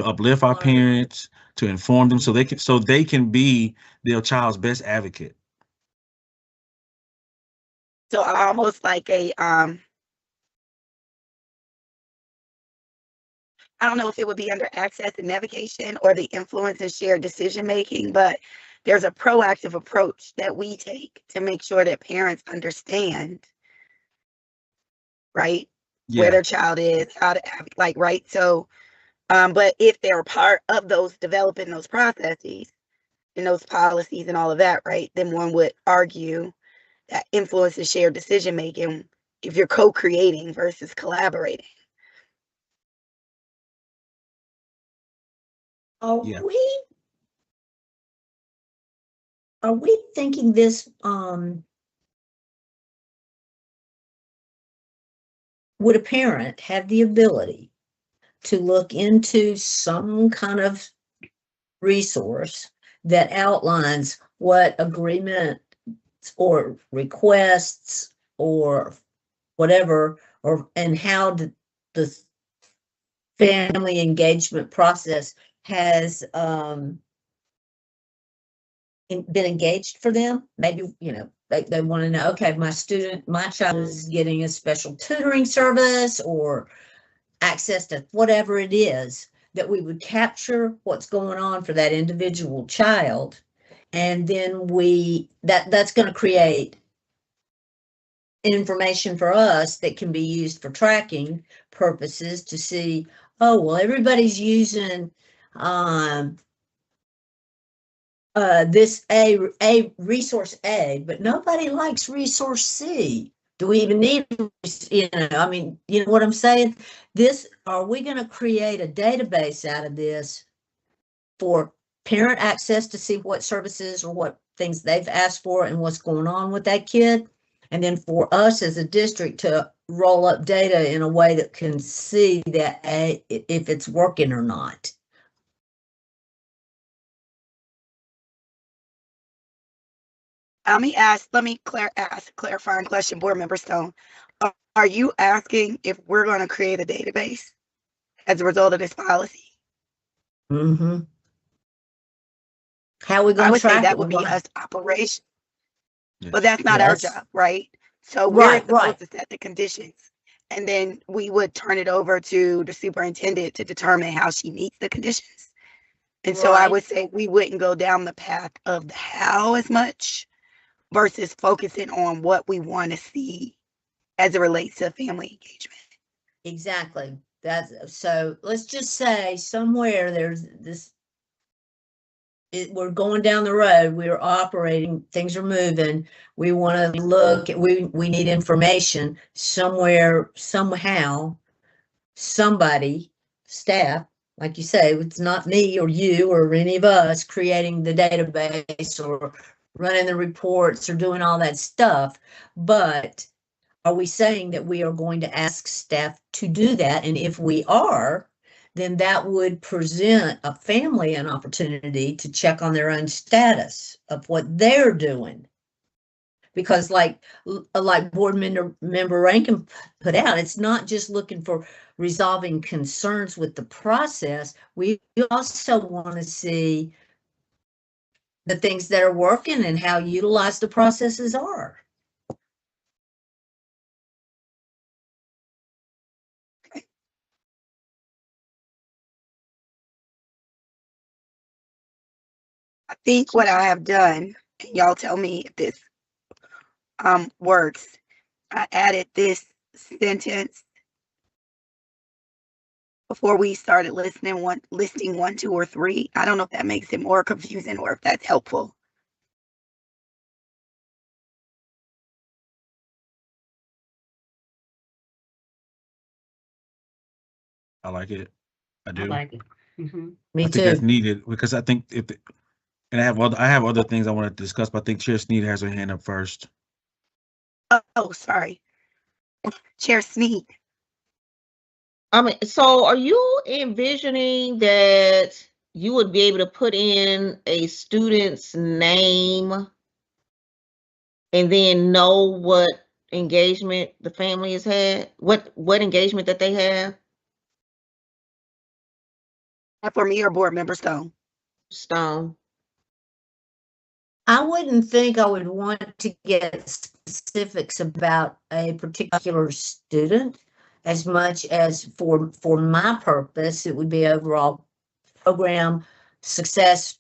uplift our parents, to inform them so they can be their child's best advocate. So almost like a, I don't know if it would be under access and navigation or the influence and shared decision-making, but there's a proactive approach that we take to make sure that parents understand, right? Yeah. Where their child is, how to act, like, right? So, but if they're part of those developing those processes and those policies and all of that, right, then one would argue that influence and shared decision making if you're co-creating versus collaborating. Are Yeah. we thinking this would a parent have the ability to look into some kind of resource that outlines what agreement or requests or whatever, and how the family engagement process has been engaged for them? Maybe, they want to know, okay, my child is getting a special tutoring service or access to whatever it is, that we would capture what's going on for that individual child. And then that's going to create information for us that can be used for tracking purposes to see, oh, well, everybody's using this a resource A, but nobody likes resource C. Do we even need, I mean, you know what I'm saying? Are we going to create a database out of this for parent access to see what services or what things they've asked for and what's going on with that kid? And then for us as a district to roll up data in a way that can see that if it's working or not. Let me ask a clarifying question, Board Member Stone. Are you asking if we're going to create a database as a result of this policy? Mm-hmm. How are we I going to would say track that it? would be us operation, Yes. but that's not our Yes. job, right? So Right, we're supposed right. to set the conditions, and then we would turn it over to the superintendent to determine how she meets the conditions. And so I Right. would say we wouldn't go down the path of the how as much versus focusing on what we want to see as it relates to family engagement. Exactly. So let's just say somewhere there's this, we're going down the road, we're operating, things are moving. We want to look at, we need information somewhere, somehow, somebody, staff, like you say, it's not me or you or any of us creating the database or running the reports or doing all that stuff. But are we saying that we are going to ask staff to do that? And if we are, then that would present a family an opportunity to check on their own status of what they're doing. Because like board member Rankin put out, it's not just looking for resolving concerns with the process. We also want to see the things that are working and how utilized the processes are. I think what I have done, and y'all tell me if this works, I added this sentence before we started listing 1, 2, or 3. I don't know if that makes it more confusing or if that's helpful. I like it. I do. I like it. Mhm. Me I think that's too. needed because I think and I have other things I want to discuss, but I think Chair Sneed has her hand up first. Oh, sorry. Chair Sneed. I mean, so are you envisioning that you would be able to put in a student's name and then know what engagement the family has had? What engagement that they have? For me or Board Member Stone? Stone. I wouldn't think I would want to get specifics about a particular student as much as for my purpose, it would be overall program success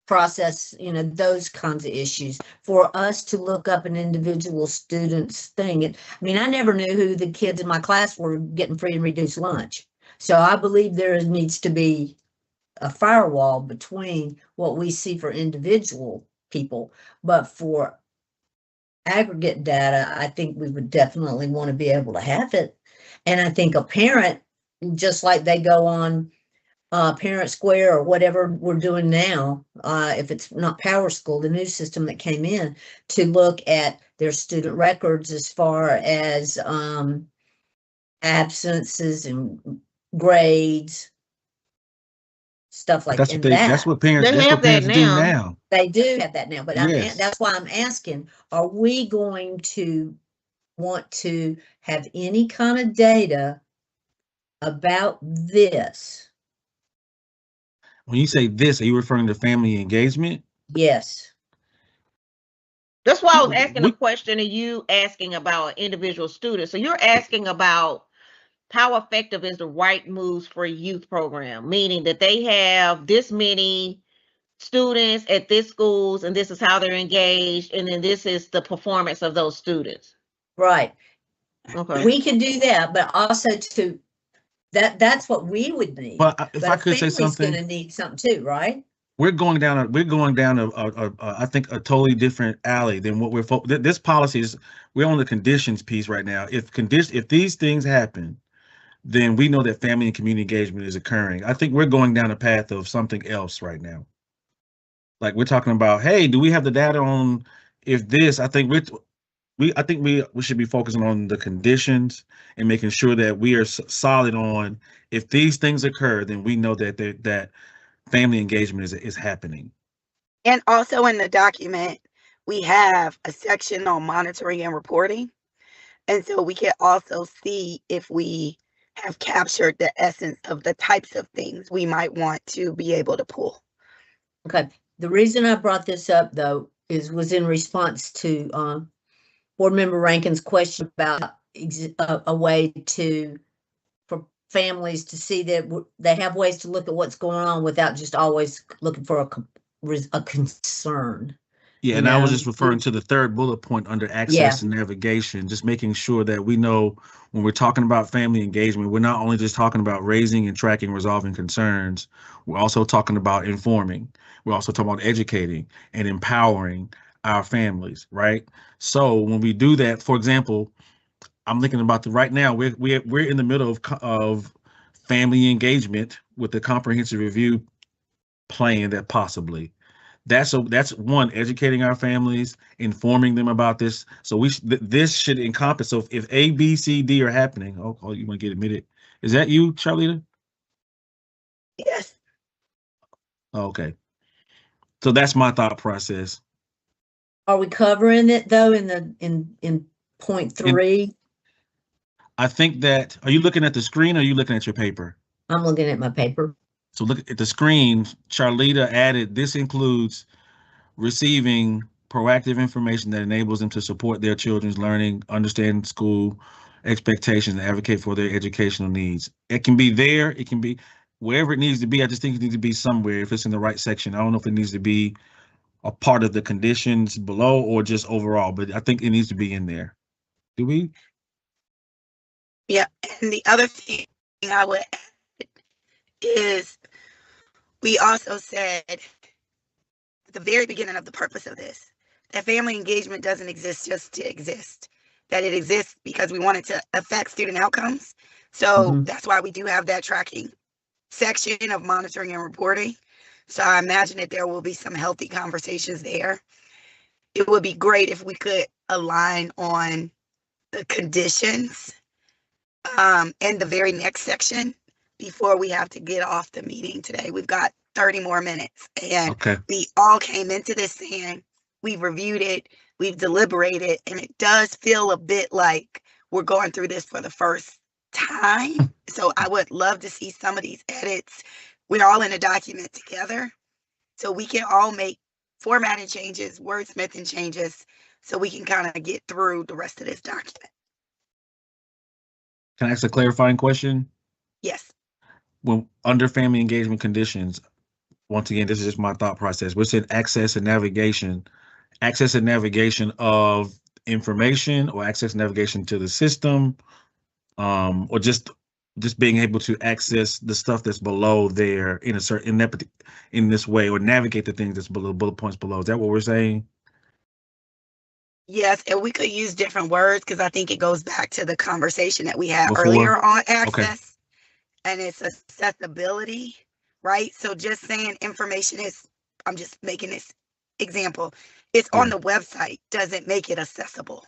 process, those kinds of issues. For us to look up an individual student's thing. I mean, I never knew who the kids in my class were getting free and reduced lunch. So I believe there needs to be a firewall between what we see for individual people, but for aggregate data, I think we would definitely want to be able to have it. And I think a parent, just like they go on Parent Square or whatever we're doing now, if it's not Power School, the new system that came in, to look at their student records as far as absences and grades, stuff like That's what that's what parents They have that do now. now. They do have that now, but Yes. that's why I'm asking, are we going to want to have any kind of data about this? When you say this, are you referring to family engagement? Yes. That's why I was asking We- a question and you asking about individual students. So you're asking about how effective is the Right Moves for Youth program, meaning that they have this many students at this schools and this is how they're engaged and then this is the performance of those students. Right. Okay. We can do that, but also that's what we would need. But if But I a could say family's something, gonna need something too, right? we're going down I think a totally different alley than what this policy is. We're on the conditions piece right now. If these things happen, then we know that family and community engagement is occurring. I think we're going down a path of something else right now. Like we're talking about, hey, do we have the data on if this? I think we should be focusing on the conditions and making sure that we are solid on if these things occur, then we know that that family engagement is happening. And also in the document, we have a section on monitoring and reporting. And so we can also see if we have captured the essence of the types of things we might want to be able to pull. Okay. The reason I brought this up though was in response to Board Member Rankin's question about a way for families to see that they have ways to look at what's going on without just always looking for a concern. Yeah, and I was just referring to the third bullet point under access and navigation, just making sure that we know when we're talking about family engagement, we're not only just talking about raising and tracking, resolving concerns, we're also talking about informing. We're also talking about educating and empowering our families, right? So when we do that, for example, I'm thinking about right now, we're in the middle of family engagement with the comprehensive review plan that possibly. That's one, educating our families, informing them about this. So this should encompass. So if A, B, C, D are happening, oh, you want to get admitted? Is that you, Charlita? Yes. Okay. So that's my thought process. Are we covering it though in point 3? I think that, are you looking at the screen or are you looking at your paper? I'm looking at my paper. So look at the screen. Charlita added, this includes receiving proactive information that enables them to support their children's learning, understand school expectations, and advocate for their educational needs. It can be there. It can be wherever it needs to be. I just think it needs to be somewhere if it's in the right section. I don't know if it needs to be a part of the conditions below or just overall, but I think it needs to be in there. Do we? Yeah, and the other thing I would add is we also said at the very beginning of the purpose of this, that family engagement doesn't exist just to exist, that it exists because we want it to affect student outcomes. So that's why we do have that tracking section of monitoring and reporting. So I imagine that there will be some healthy conversations there. It would be great if we could align on the conditions in the very next section before we have to get off the meeting today. We've got 30 more minutes, and we all came into this saying we've reviewed it, we've deliberated, and it does feel a bit like we're going through this for the first time. So I would love to see some of these edits. We're all in a document together, so we can all make formatting changes, wordsmithing changes, so we can kind of get through the rest of this document. Can I ask a clarifying question? Yes. When under family engagement conditions, once again, this is just my thought process. We're saying access and navigation of information or access and navigation to the system, or just being able to access the stuff that's below there in this way, or navigate the things that's below, bullet points below. Is that what we're saying? Yes, and we could use different words because I think it goes back to the conversation that we had earlier on access, and it's accessibility, right? So just saying information is, I'm just making this example, it's on the website doesn't make it accessible.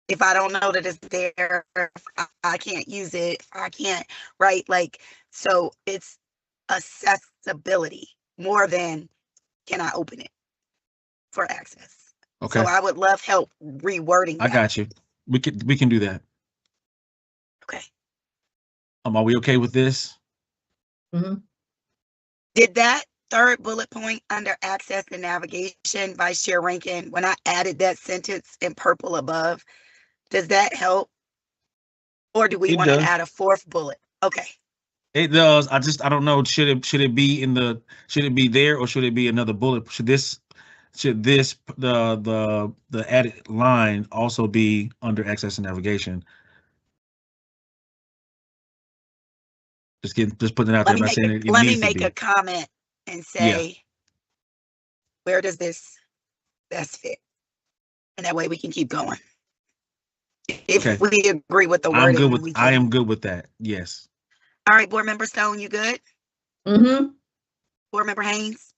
If I don't know that it's there, if I can't use it, if I can't, right? Like, so it's accessibility more than can I open it for access. Okay. So I would love help rewording that. I got you. We can do that. Okay. Are we okay with this? Did that third bullet point under access and navigation, Vice Chair Rankin, when I added that sentence in purple above, does that help? Or do we want to add a fourth bullet? Okay. It does. I don't know. Should it be there, or should it be another bullet? Should the added line also be under access and navigation? Just putting it out there. Let me make a comment and say Where does this best fit? And that way we can keep going. If Okay. we agree with the I'm wording, good then with, we I can. am good with that. Yes. All right, Board Member Stone, you good? Mm-hmm. Board Member Haynes?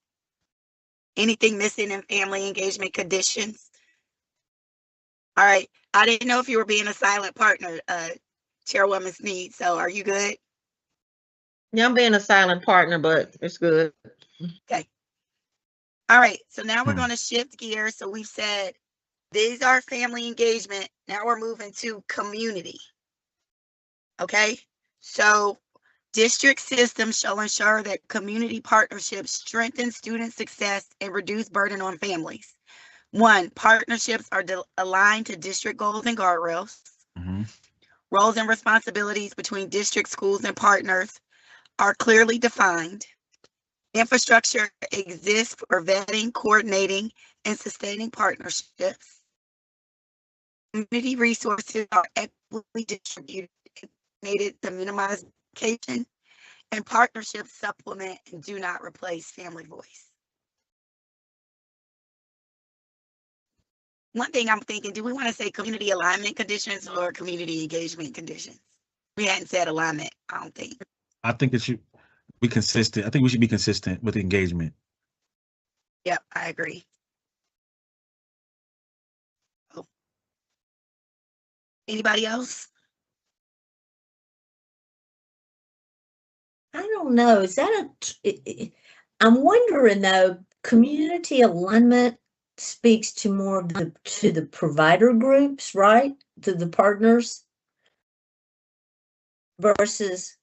Anything missing in family engagement conditions? All right, I didn't know if you were being a silent partner, Chairwoman Sneed, so are you good? Yeah, I'm being a silent partner, but it's good. Okay. All right, so now we're Hmm. going to shift gears. So we've said these are family engagement. Now we're moving to community. Okay, so district systems shall ensure that community partnerships strengthen student success and reduce burden on families. 1, partnerships are aligned to district goals and guardrails. Mhm. Roles and responsibilities between district, schools, and partners are clearly defined. Infrastructure exists for vetting, coordinating, and sustaining partnerships. Community resources are equitably distributed and coordinated to minimize communication, and partnerships supplement and do not replace family voice. One thing I'm thinking, do we want to say community alignment conditions or community engagement conditions? We hadn't said alignment, I don't think. I think it should be consistent. I think we should be consistent with engagement. Yep, I agree. Oh. Anybody else? I don't know. Is that I'm wondering though, community alignment speaks to more of the provider groups, right? To the partners versus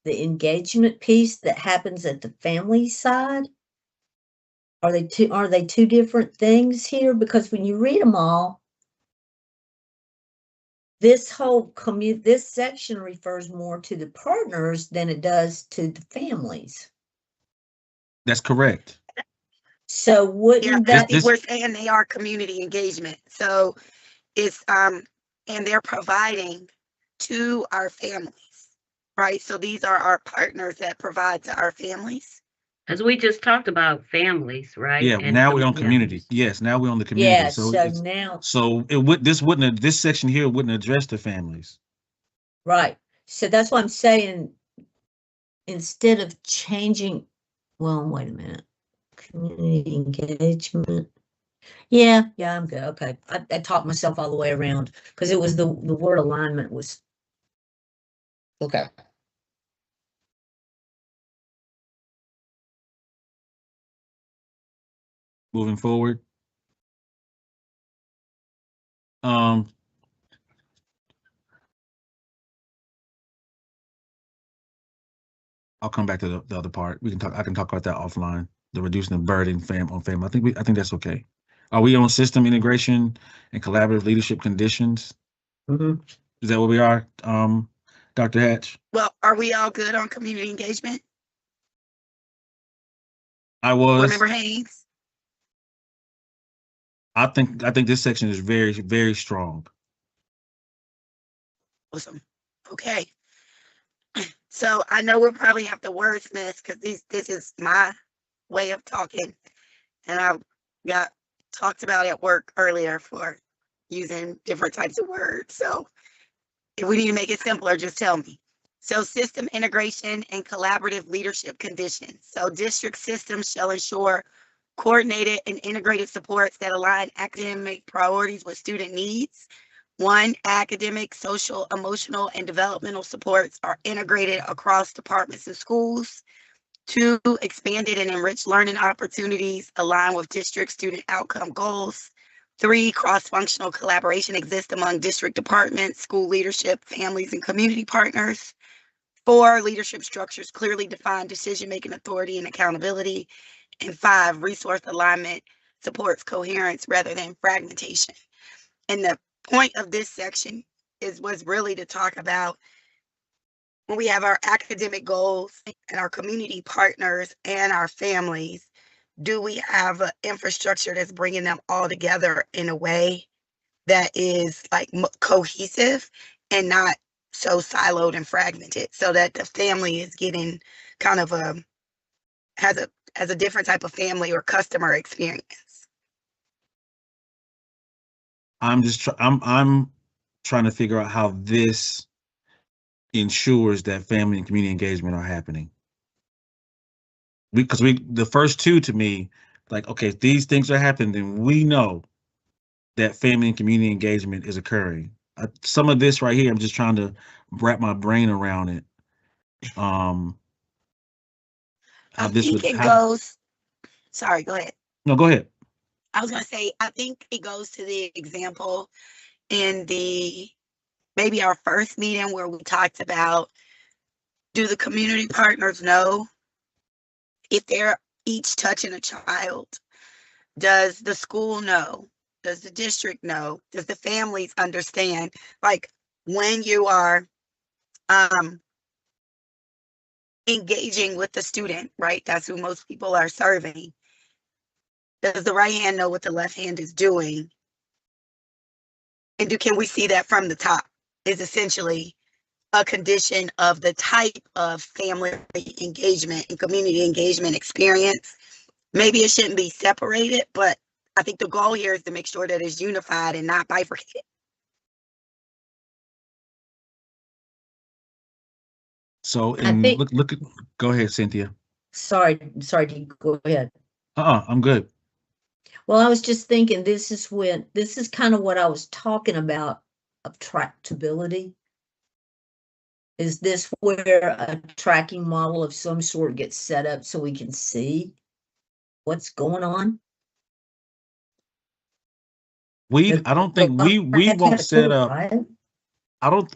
the engagement piece that happens at the family side. Are they two different things here? Because when you read them all, this whole this section refers more to the partners than it does to the families. That's correct. So Yeah, wouldn't that This- we're saying they are community engagement. So it's and they're providing to our families, right? So these are our partners that provide to our families. As we just talked about families, right? Yeah, And now we're on yeah. community. Yes, now we're on the community. Yeah, So so it's- now, so it would this section here wouldn't address the families. right. So that's what I'm saying. Instead of changing, well, wait a minute. Community engagement. Yeah, I'm good. Okay. I talked myself all the way around because it was the word alignment was okay. Moving forward. I'll come back to the other part. I can talk about that offline. The reducing the burden on family. I think that's okay. Are we on system integration and collaborative leadership conditions? Mhm. Is that where we are, Dr. Hatch? Well, are we all good on community engagement? I was. Remember Haynes? I think this section is very, very strong. Awesome. Okay. So I know we'll probably have to wordsmith because this is my way of talking. And I got talked about at work earlier for using different types of words. So if we need to make it simpler, just tell me. So system integration and collaborative leadership conditions. So district systems shall ensure coordinated and integrated supports that align academic priorities with student needs. 1, academic, social, emotional, and developmental supports are integrated across departments and schools. 2, expanded and enriched learning opportunities align with district student outcome goals. 3, cross-functional collaboration exists among district departments, school leadership, families, and community partners. 4, leadership structures clearly define decision-making authority and accountability. And 5, resource alignment supports coherence rather than fragmentation. And the point of this section was really to talk about when we have our academic goals and our community partners and our families, do we have an infrastructure that's bringing them all together in a way that is like cohesive and not so siloed and fragmented, so that the family is getting kind of has as a different type of family or customer experience. I'm trying to figure out how this ensures that family and community engagement are happening. Because the first two to me, like, okay, if these things are happening, then we know that family and community engagement is occurring. Some of this right here, I'm just trying to wrap my brain around it. How I this think would it goes, sorry, go ahead. No, go ahead. I was going to say, I think it goes to the example in maybe our first meeting where we talked about, do the community partners know if they're each touching a child? Does the school know? Does the district know? Does the families understand? Like, when you are engaging with the student, right? That's who most people are serving. Does the right hand know what the left hand is doing? And can we see that from the top? Is essentially a condition of the type of family engagement and community engagement experience. Maybe it shouldn't be separated, but I think the goal here is to make sure that it's unified and not bifurcated. So, and think- look, go ahead, Cynthia. Sorry, Dee, go ahead. I'm good. Well, I was just thinking this is kind of what I was talking about of tractability. Is this where a tracking model of some sort gets set up so we can see what's going on? I don't think we won't set up. Right?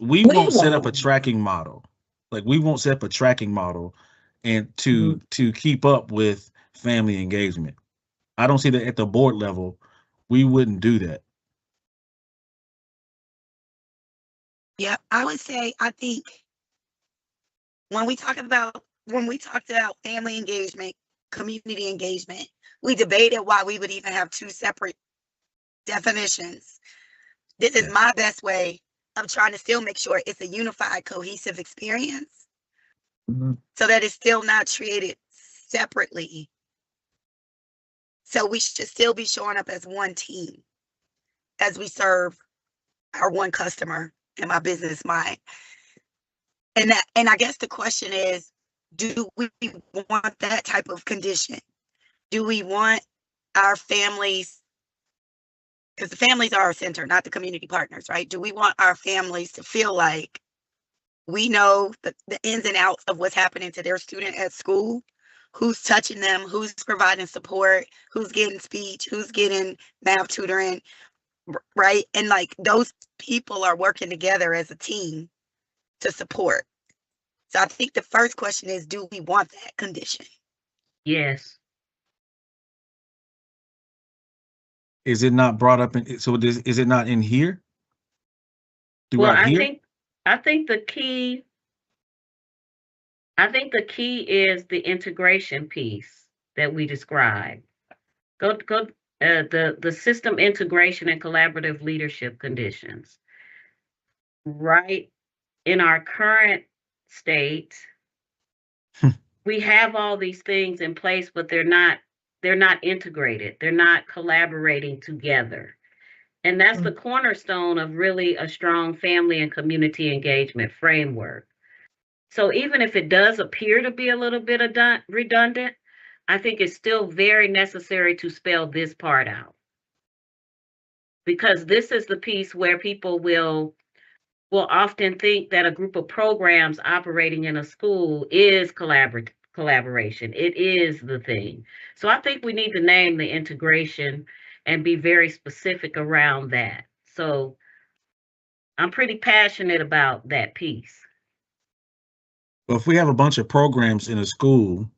We won't set up a tracking model. Like, we won't set up a tracking model and to keep up with family engagement. I don't see that at the board level. We wouldn't do that. Yeah, I would say, I think when we talked about family engagement, community engagement, we debated why we would even have two separate definitions. This is my best way of trying to still make sure it's a unified, cohesive experience, so that it's still not treated separately. So we should still be showing up as one team as we serve our one customer in my business mind. And I guess the question is, do we want that type of condition? Do we want our families, because the families are our center, not the community partners, right? Do we want our families to feel like we know the ins and outs of what's happening to their student at school? Who's touching them, who's providing support, who's getting speech, who's getting math tutoring, right? And like, those people are working together as a team to support. So I think the first question is, do we want that condition? Yes. Is it not brought up in? So is it not in here? Well, I think the key. I think the key is the integration piece that we described. The system integration and collaborative leadership conditions. Right in our current state, we have all these things in place, but they're not integrated. They're not collaborating together. And that's the cornerstone of really a strong family and community engagement framework. So even if it does appear to be a little bit redundant, I think it's still very necessary to spell this part out. Because this is the piece where people will often think that a group of programs operating in a school is collaboration. It is the thing. So I think we need to name the integration and be very specific around that. So I'm pretty passionate about that piece. Well, if we have a bunch of programs in a school,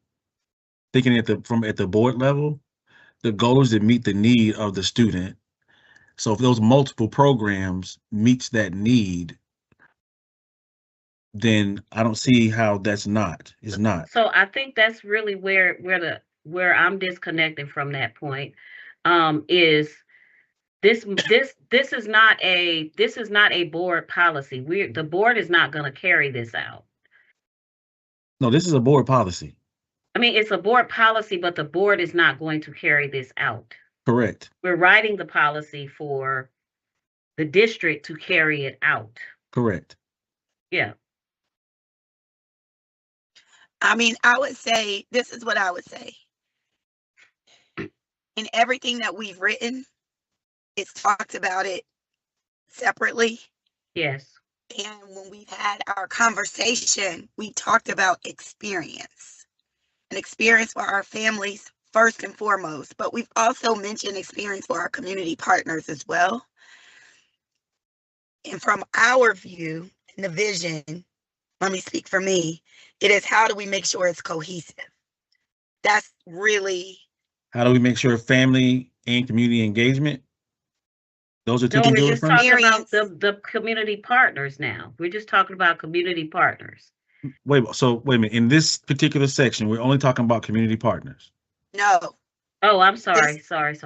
thinking at the board level, the goal is to meet the need of the student. So if those multiple programs meets that need, then I don't see how is not. So I think that's really where I'm disconnecting from that point. Is this is not a board policy. The board is not going to carry this out. No, this is a board policy. I mean, it's a board policy, but the board is not going to carry this out. Correct. We're writing the policy for the district to carry it out. Correct. Yeah. I mean, I would say, this is what I would say. In everything that we've written, it's talked about it separately. Yes. And when we've had our conversation, we talked about experience. An experience for our families first and foremost, but we've also mentioned experience for our community partners as well. And from our view and the vision, let me speak for me, it is how do we make sure it's cohesive? That's really. How do we make sure family and community engagement? Those are two No, things we're you're just referring to? talking about the community partners now. We're just talking about community partners. Wait a minute. In this particular section, we're only talking about community partners. No. Oh, I'm sorry. Sorry.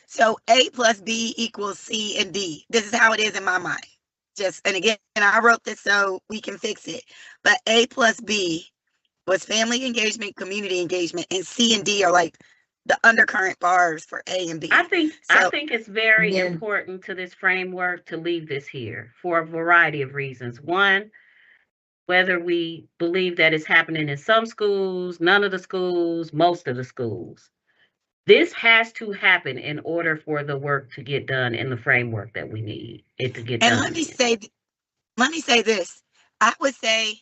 So A plus B equals C and D. This is how it is in my mind. And again, I wrote this so we can fix it. But A plus B was family engagement, community engagement, and C and D are like the undercurrent bars for A and B. I think it's very important to this framework to leave this here for a variety of reasons. One, whether we believe that it's happening in some schools, none of the schools, most of the schools. This has to happen in order for the work to get done in the framework that we need it to get done. And let me say this. I would say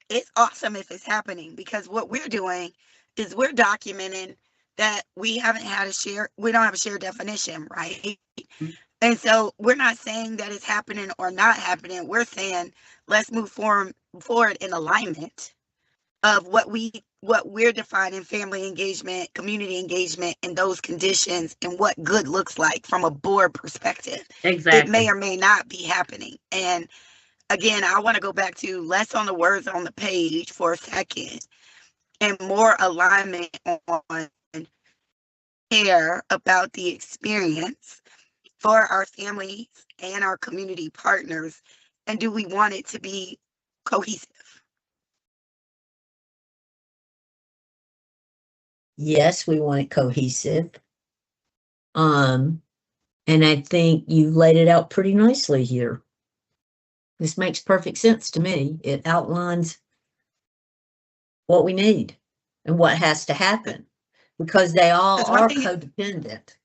it's awesome if it's happening, because what we're doing is we're documenting that we don't have a shared definition, right? Mm-hmm. And so we're not saying that it's happening or not happening. We're saying let's move forward in alignment of what we're defining family engagement, community engagement, and those conditions, and what good looks like from a board perspective. Exactly. It may or may not be happening. And again, I want to go back to less on the words on the page for a second and more alignment on care about the experience for our families and our community partners. And do we want it to be cohesive? Yes, we want it cohesive. And I think you laid it out pretty nicely here. This makes perfect sense to me. It outlines what we need and what has to happen, because they all are codependent.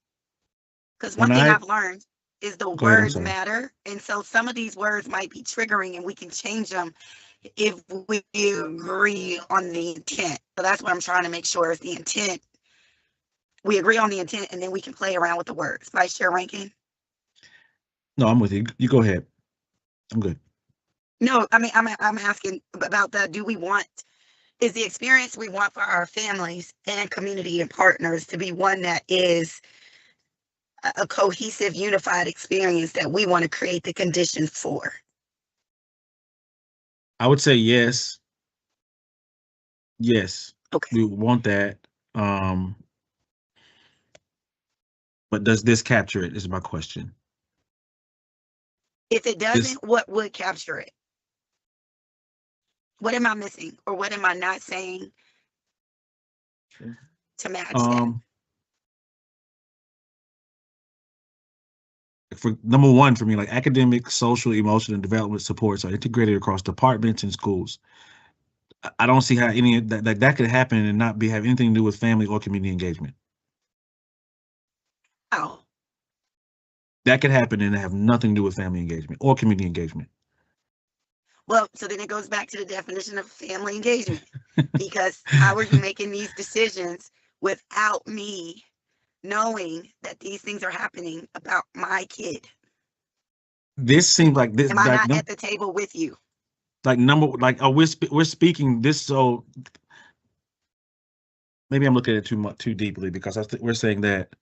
Because one thing I've learned is the words matter. And so some of these words might be triggering, and we can change them if we agree on the intent. So that's what I'm trying to make sure is the intent. We agree on the intent, and then we can play around with the words. Vice Chair Rankin? No, I'm with you. You go ahead. I'm good. No, I mean, I'm asking about is the experience we want for our families and community and partners to be one that is a cohesive, unified experience that we want to create the conditions for? I would say yes. Yes. Okay. We want that. But does this capture it, is my question. If it doesn't, what would capture it? What am I missing, or what am I not saying to match that? For number one, for me, like academic, social, emotional, and development supports are integrated across departments and schools. I don't see how any of that could happen and not have anything to do with family or community engagement. Oh. That could happen and have nothing to do with family engagement or community engagement. Well, so then it goes back to the definition of family engagement, because how are you making these decisions without me knowing that these things are happening about my kid? This seems like this. Am I not at the table with you? We're speaking this, so maybe I'm looking at it too deeply, because we're saying that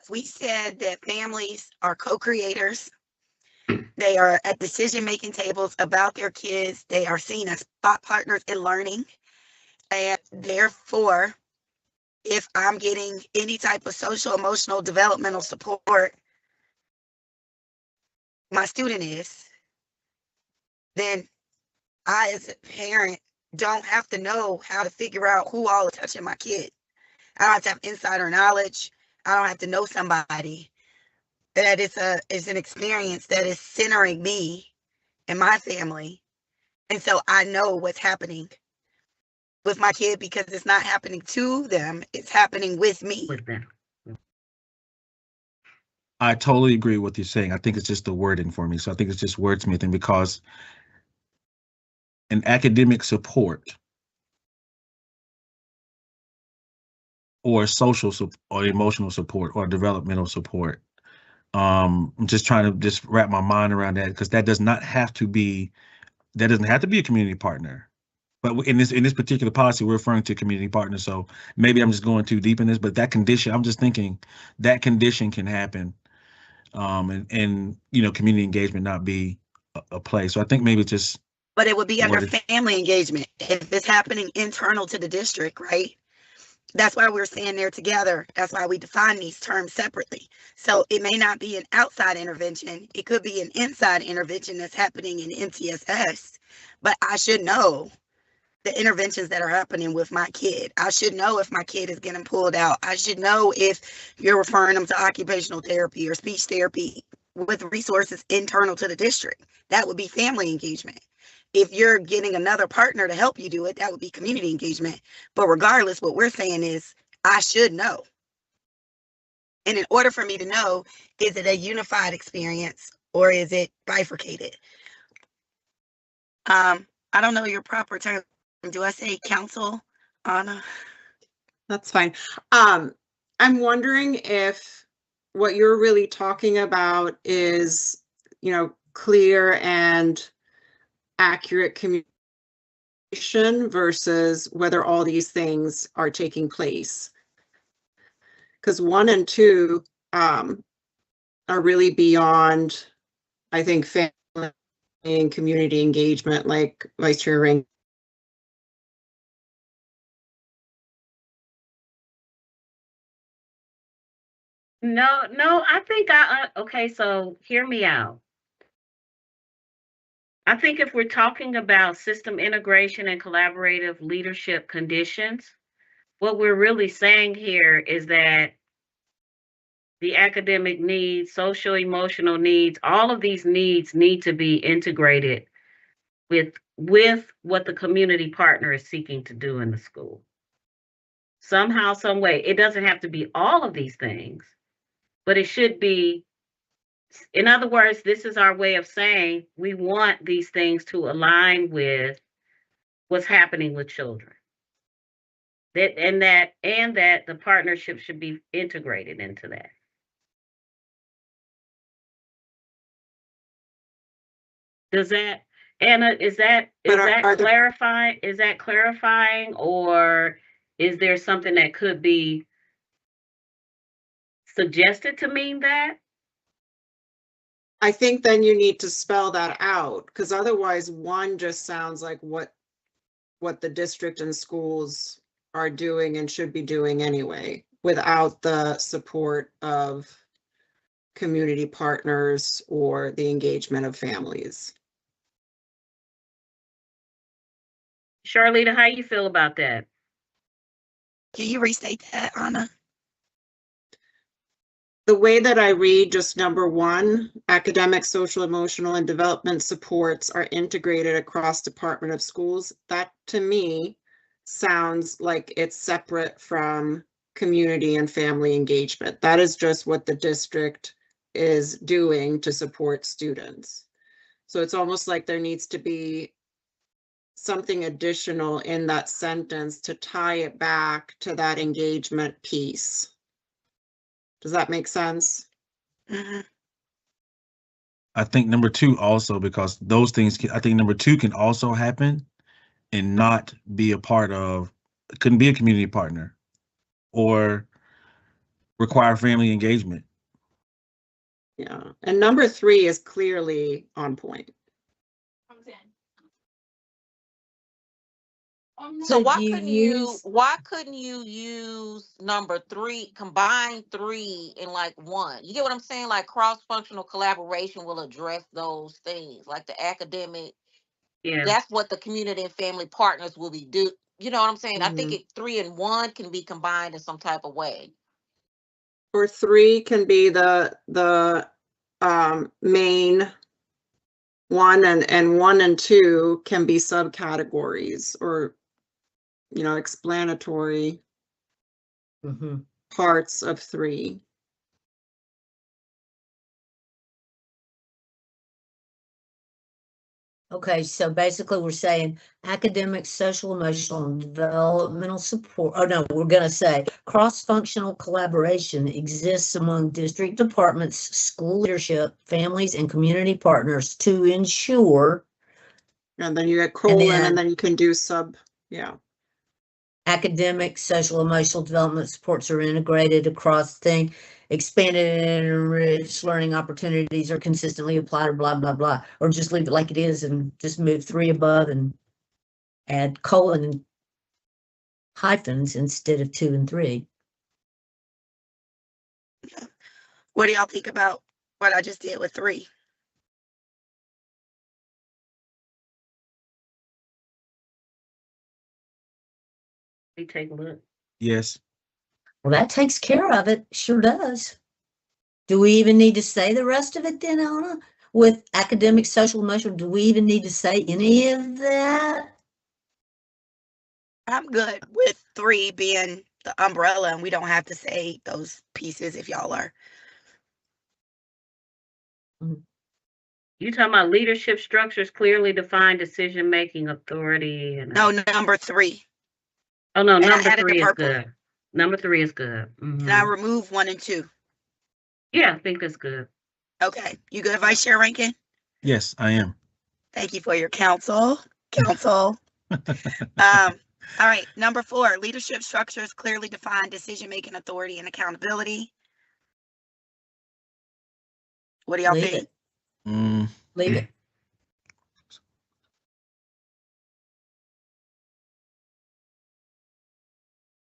we said that families are co-creators. They are at decision-making tables about their kids. They are seen as thought partners in learning. And therefore, if I'm getting any type of social, emotional, developmental support my student is, then I, as a parent, don't have to know how to figure out who all is touching my kid. I don't have to have insider knowledge. I don't have to know somebody. That it's an experience that is centering me and my family. And so I know what's happening with my kid because it's not happening to them, it's happening with me. with them. I totally agree with what you're saying. I think it's just the wording for me. So I think it's just wordsmithing, because an academic support or social or emotional support or developmental support. I'm just trying to just wrap my mind around that, because that doesn't have to be a community partner. But in this particular policy, we're referring to community partners. So maybe I'm just going too deep in this, but that condition, I'm just thinking that condition can happen. And community engagement not be a play. So I think maybe it's just. But it would be under worded. family engagement if it's happening internal to the district, right? That's why we're saying they're together. That's why we define these terms separately. So it may not be an outside intervention. It could be an inside intervention that's happening in MTSS. But I should know the interventions that are happening with my kid. I should know if my kid is getting pulled out. I should know if you're referring them to occupational therapy or speech therapy with resources internal to the district. That would be family engagement. If you're getting another partner to help you do it, that would be community engagement. But regardless, what we're saying is I should know. And in order for me to know, is it a unified experience or is it bifurcated? I don't know your proper term. Do I say counsel, Anna? That's fine. I'm wondering if what you're really talking about is, clear and accurate communication versus whether all these things are taking place. Because 1 and 2 are really beyond, I think, family and community engagement, like Vice Chair Rankin. No, I think okay, so hear me out. I think if we're talking about system integration and collaborative leadership conditions, what we're really saying here is that the academic needs, social emotional needs, all of these needs need to be integrated with what the community partner is seeking to do in the school. Somehow, some way. It doesn't have to be all of these things, but it should be. In other words, this is our way of saying we want these things to align with what's happening with children. That the partnership should be integrated into that. Does that, Anna, is that clarifying? Is that clarifying, or is there something that could be suggested to mean that? I think then you need to spell that out, because otherwise 1 just sounds like what the district and schools are doing and should be doing anyway, without the support of community partners or the engagement of families. Charlotte, how you feel about that? Can you restate that, Anna? The way that I read just number 1, academic, social, emotional, and development supports are integrated across Department of Schools. That to me sounds like it's separate from community and family engagement. That is just what the district is doing to support students. So it's almost like there needs to be something additional in that sentence to tie it back to that engagement piece. Does that make sense? Mm-hmm. I think number 2 also, because those things, I think number 2 can also happen and not be a part of, couldn't be a community partner or require family engagement. Yeah, and number 3 is clearly on point. So Could why you couldn't you use number 3, combine 3 in like 1? You get what I'm saying? Like cross-functional collaboration will address those things, like the academic. Yeah. That's what the community and family partners will be do. You know what I'm saying? I think Mhm. 3 and 1 can be combined in some type of way. Or 3 can be the main one, and 1 and 2 can be subcategories or, you know, explanatory Mhm. parts of 3. Okay, so basically we're saying academic, social, emotional, and developmental support. Oh no, we're gonna say cross-functional collaboration exists among district departments, school leadership, families, and community partners to ensure And then you get colon, then- and then you can do yeah. academic, social, emotional development supports are integrated across things. Expanded and enriched learning opportunities are consistently applied, or blah, blah, blah. Or just leave it like it is and just move 3 above and add colon and hyphens instead of 2 and 3. What do y'all think about what I just did with 3? We take a look. Yes. Well, that takes care of it. Sure does. Do we even need to say the rest of it then, Anna? With academic, social, emotional, do we even need to say any of that? I'm good with 3 being the umbrella, and we don't have to say those pieces if y'all are. You talking about leadership structures, clearly defined decision-making authority and. No, number 3. Oh, no, and I number added the 3 is purple. good. Number 3 is good. Can I remove 1 and 2? Yeah, I think that's good. Okay. You good, Vice Chair Rankin? Yes, I am. Thank you for your counsel. All right. Number 4, leadership structures clearly define decision-making authority and accountability. What do y'all Leave think? it. Mm, Leave it.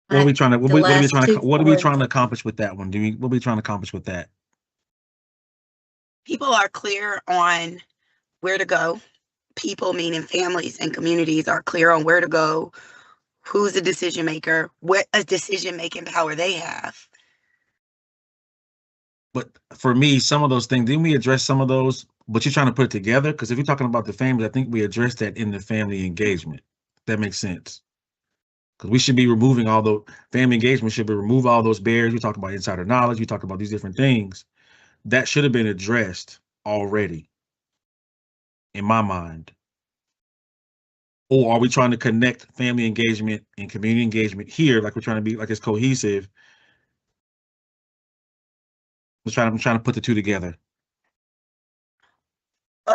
what are we trying to? What, The are we last trying to? two What are we forward. trying to accomplish with that one? What are we trying to accomplish with that? People are clear on where to go. People, meaning families and communities, are clear on where to go, who's the decision maker, what a decision-making power they have. But for me, some of those things, didn't we address some of those? But you're trying to put it together? Because if you're talking about the families, I think we addressed that in the family engagement. That makes sense. Because we should be removing all the family engagement, should be remove all those barriers. We talk about insider knowledge. We talk about these different things. That should have been addressed already, in my mind. Or are we trying to connect family engagement and community engagement here, like we're trying to be, like it's cohesive? I'm trying to put the two together.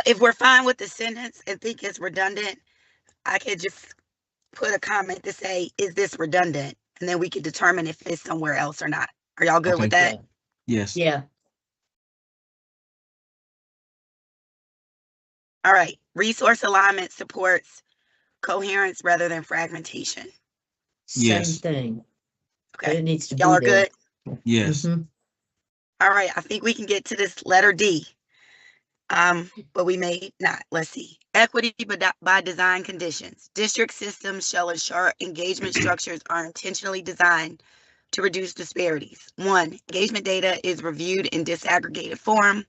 If we're fine with the sentence and think it's redundant, I could just put a comment to say, is this redundant? And then we could determine if it's somewhere else or not. Are y'all good Okay. with that? Yes. Yeah. All right. Resource alignment supports coherence rather than fragmentation. Same Yes. thing. But Okay. it needs to Y'all are be there. good? Yes. Mhm. All right. I think we can get to this letter D. But we may not. Let's see. Equity by design conditions. District systems shall ensure engagement structures are intentionally designed to reduce disparities. 1, engagement data is reviewed in disaggregated form.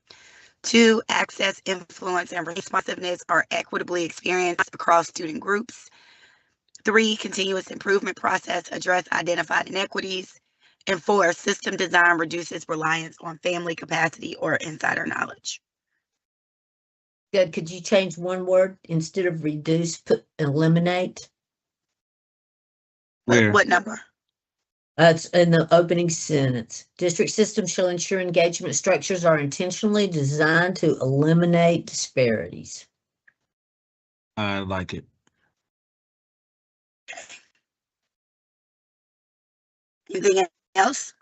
2, access, influence, and responsiveness are equitably experienced across student groups. 3, continuous improvement process address identified inequities. And 4, system design reduces reliance on family capacity or insider knowledge. Good. Could you change one word instead of reduce, put eliminate? Where? What number? It's in the opening sentence. District systems shall ensure engagement structures are intentionally designed to eliminate disparities. I like it. Anything else?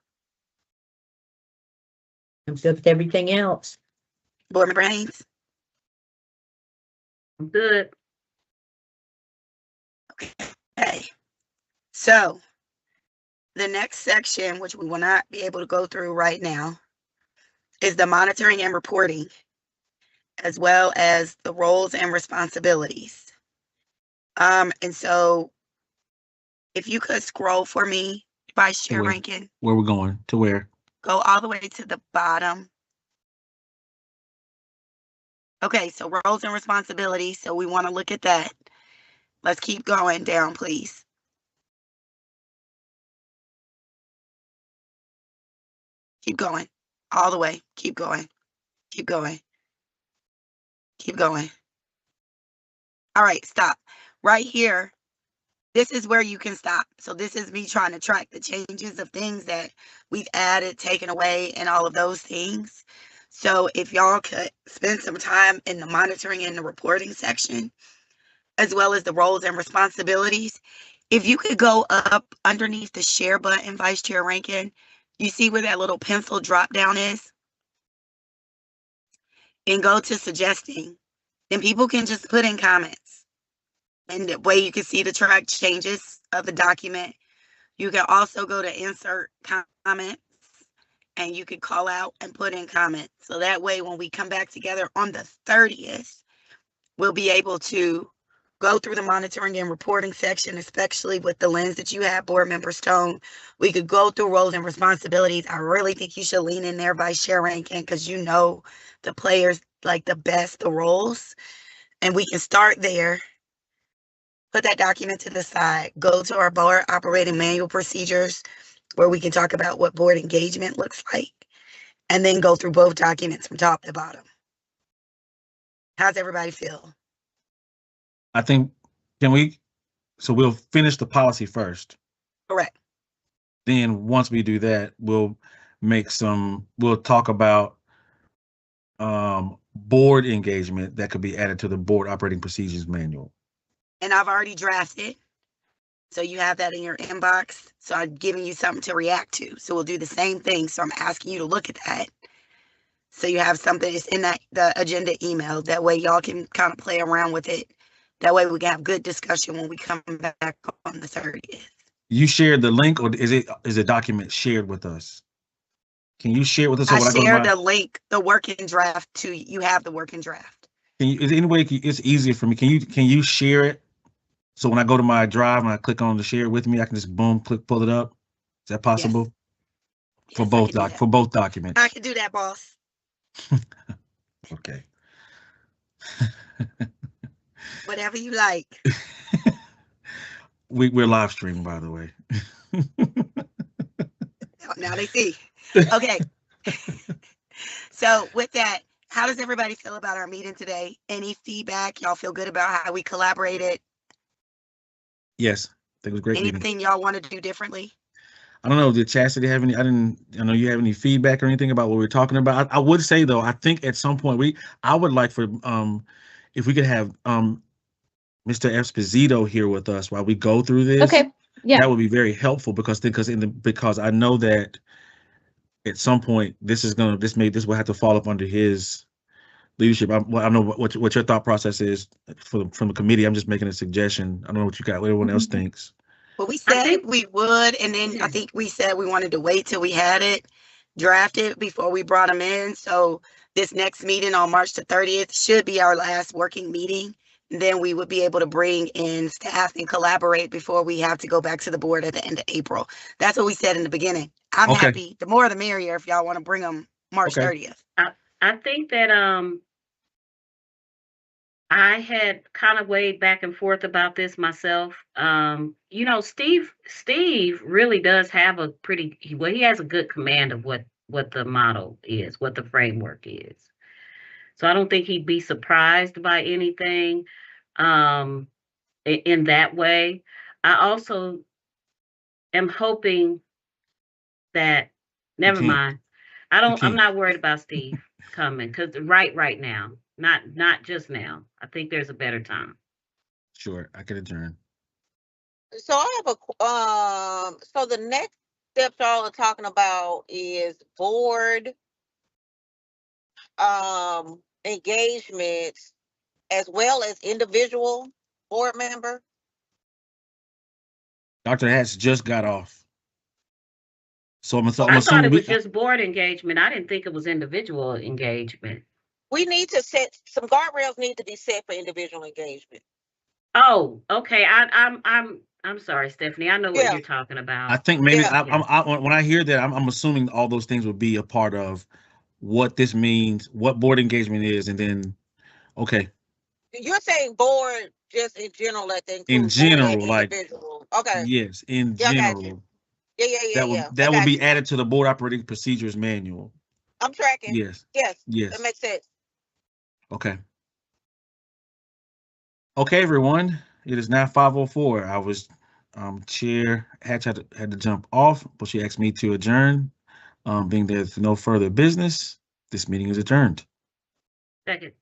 I'm good with everything else. Board Member Haynes? I'm good. Okay. Okay, so the next section, which we will not be able to go through right now, is the monitoring and reporting, as well as the roles and responsibilities. And so if you could scroll for me, Vice Chair Where? Rankin, Where we're going? To where? go all the way to the bottom. Okay, so roles and responsibilities. So we want to look at that. Let's keep going down, please. Keep going. All the way. Keep going. Keep going. Keep going. All right, stop. Right here, this is where you can stop. So this is me trying to track the changes of things that we've added, taken away, and all of those things. So if y'all could spend some time in the monitoring and the reporting section, as well as the roles and responsibilities, if you could go up underneath the share button, Vice Chair Rankin, you see where that little pencil drop down is? And go to suggesting. Then people can just put in comments. And that way you can see the track changes of the document. You can also go to insert comments and you can call out and put in comments. So that way when we come back together on the 30th, we'll be able to go through the monitoring and reporting section, especially with the lens that you have, Board Member Stone. We could go through roles and responsibilities. I really think you should lean in there, Vice Chair Rankin, because you know the players like the best, the roles. And we can start there, put that document to the side, go to our board operating manual procedures, where we can talk about what board engagement looks like, and then go through both documents from top to bottom. How's everybody feel? I think, so we'll finish the policy first. Correct. Then once we do that, we'll talk about board engagement that could be added to the board operating procedures manual. And I've already drafted. So you have that in your inbox. So I'm giving you something to react to. So we'll do the same thing. So I'm asking you to look at that. So you have something that's in the agenda email. That way y'all can kind of play around with it. That way we can have good discussion when we come back on the 30th. You shared the link, or is a document shared with us? Can you share with us? So I shared the link, the working draft to you. Have the working draft. Is there any way it's easier for me? Can you share it? So when I go to my drive and I click on the share with me, I can just boom, pull it up. Is that possible? Yes. For both documents. I can do that, boss. Okay. Whatever you like. We're live streaming, by the way. Now they see. Okay. So with that, how does everybody feel about our meeting today? Any feedback? Y'all feel good about how we collaborated? Yes, I think it was a great meeting. Anything y'all want to do differently? I don't know. Did Chastity have any? I know you have any feedback or anything about what we're talking about. I would say though, I think at some point I would like for if we could have Mr. Esposito here with us while we go through this. Okay. Yeah. That would be very helpful because I know that at some point this will have to fall up under his leadership. I don't know what your thought process is from the committee. I'm just making a suggestion. I don't know what everyone else thinks. Well, we said we would, and then I think we said we wanted to wait till we had it drafted before we brought him in. So this next meeting on March the 30th should be our last working meeting. And then we would be able to bring in staff and collaborate before we have to go back to the board at the end of April. That's what we said in the beginning. I'm happy. The more the merrier if y'all want to bring them March 30th. I think that I had kind of weighed back and forth about this myself. Steve really does have he has a good command of what the model is, what the framework is. So I don't think he'd be surprised by anything in that way. I also am hoping that, never mind. I'm not worried about Steve coming because right now. Not just now. I think there's a better time. Sure, I can adjourn. So I have so the next steps y'all are talking about is board engagement as well as individual board member. Dr. Hatch just got off. So I'm I thought assuming it was just board engagement. I didn't think it was individual engagement. We need to set some guardrails need to be set for individual engagement. Oh, okay. I'm sorry, Stephanie. I know what Yeah. you're talking about. I think maybe Yeah. when I hear that, I'm assuming all those things would be a part of what this means, what board engagement is, and then, okay, You're saying board just in general, that they in include board and general, like, individual. Okay. yes, in Yeah, I got you. general, Yeah. that I would got be you. added to the board operating procedures manual. I'm tracking. Yes, Yes. yes. That makes sense. Okay. Okay, everyone. It is now 5:04. I was Chair Hatch had to jump off, but she asked me to adjourn. Being there's no further business, this meeting is adjourned. Second.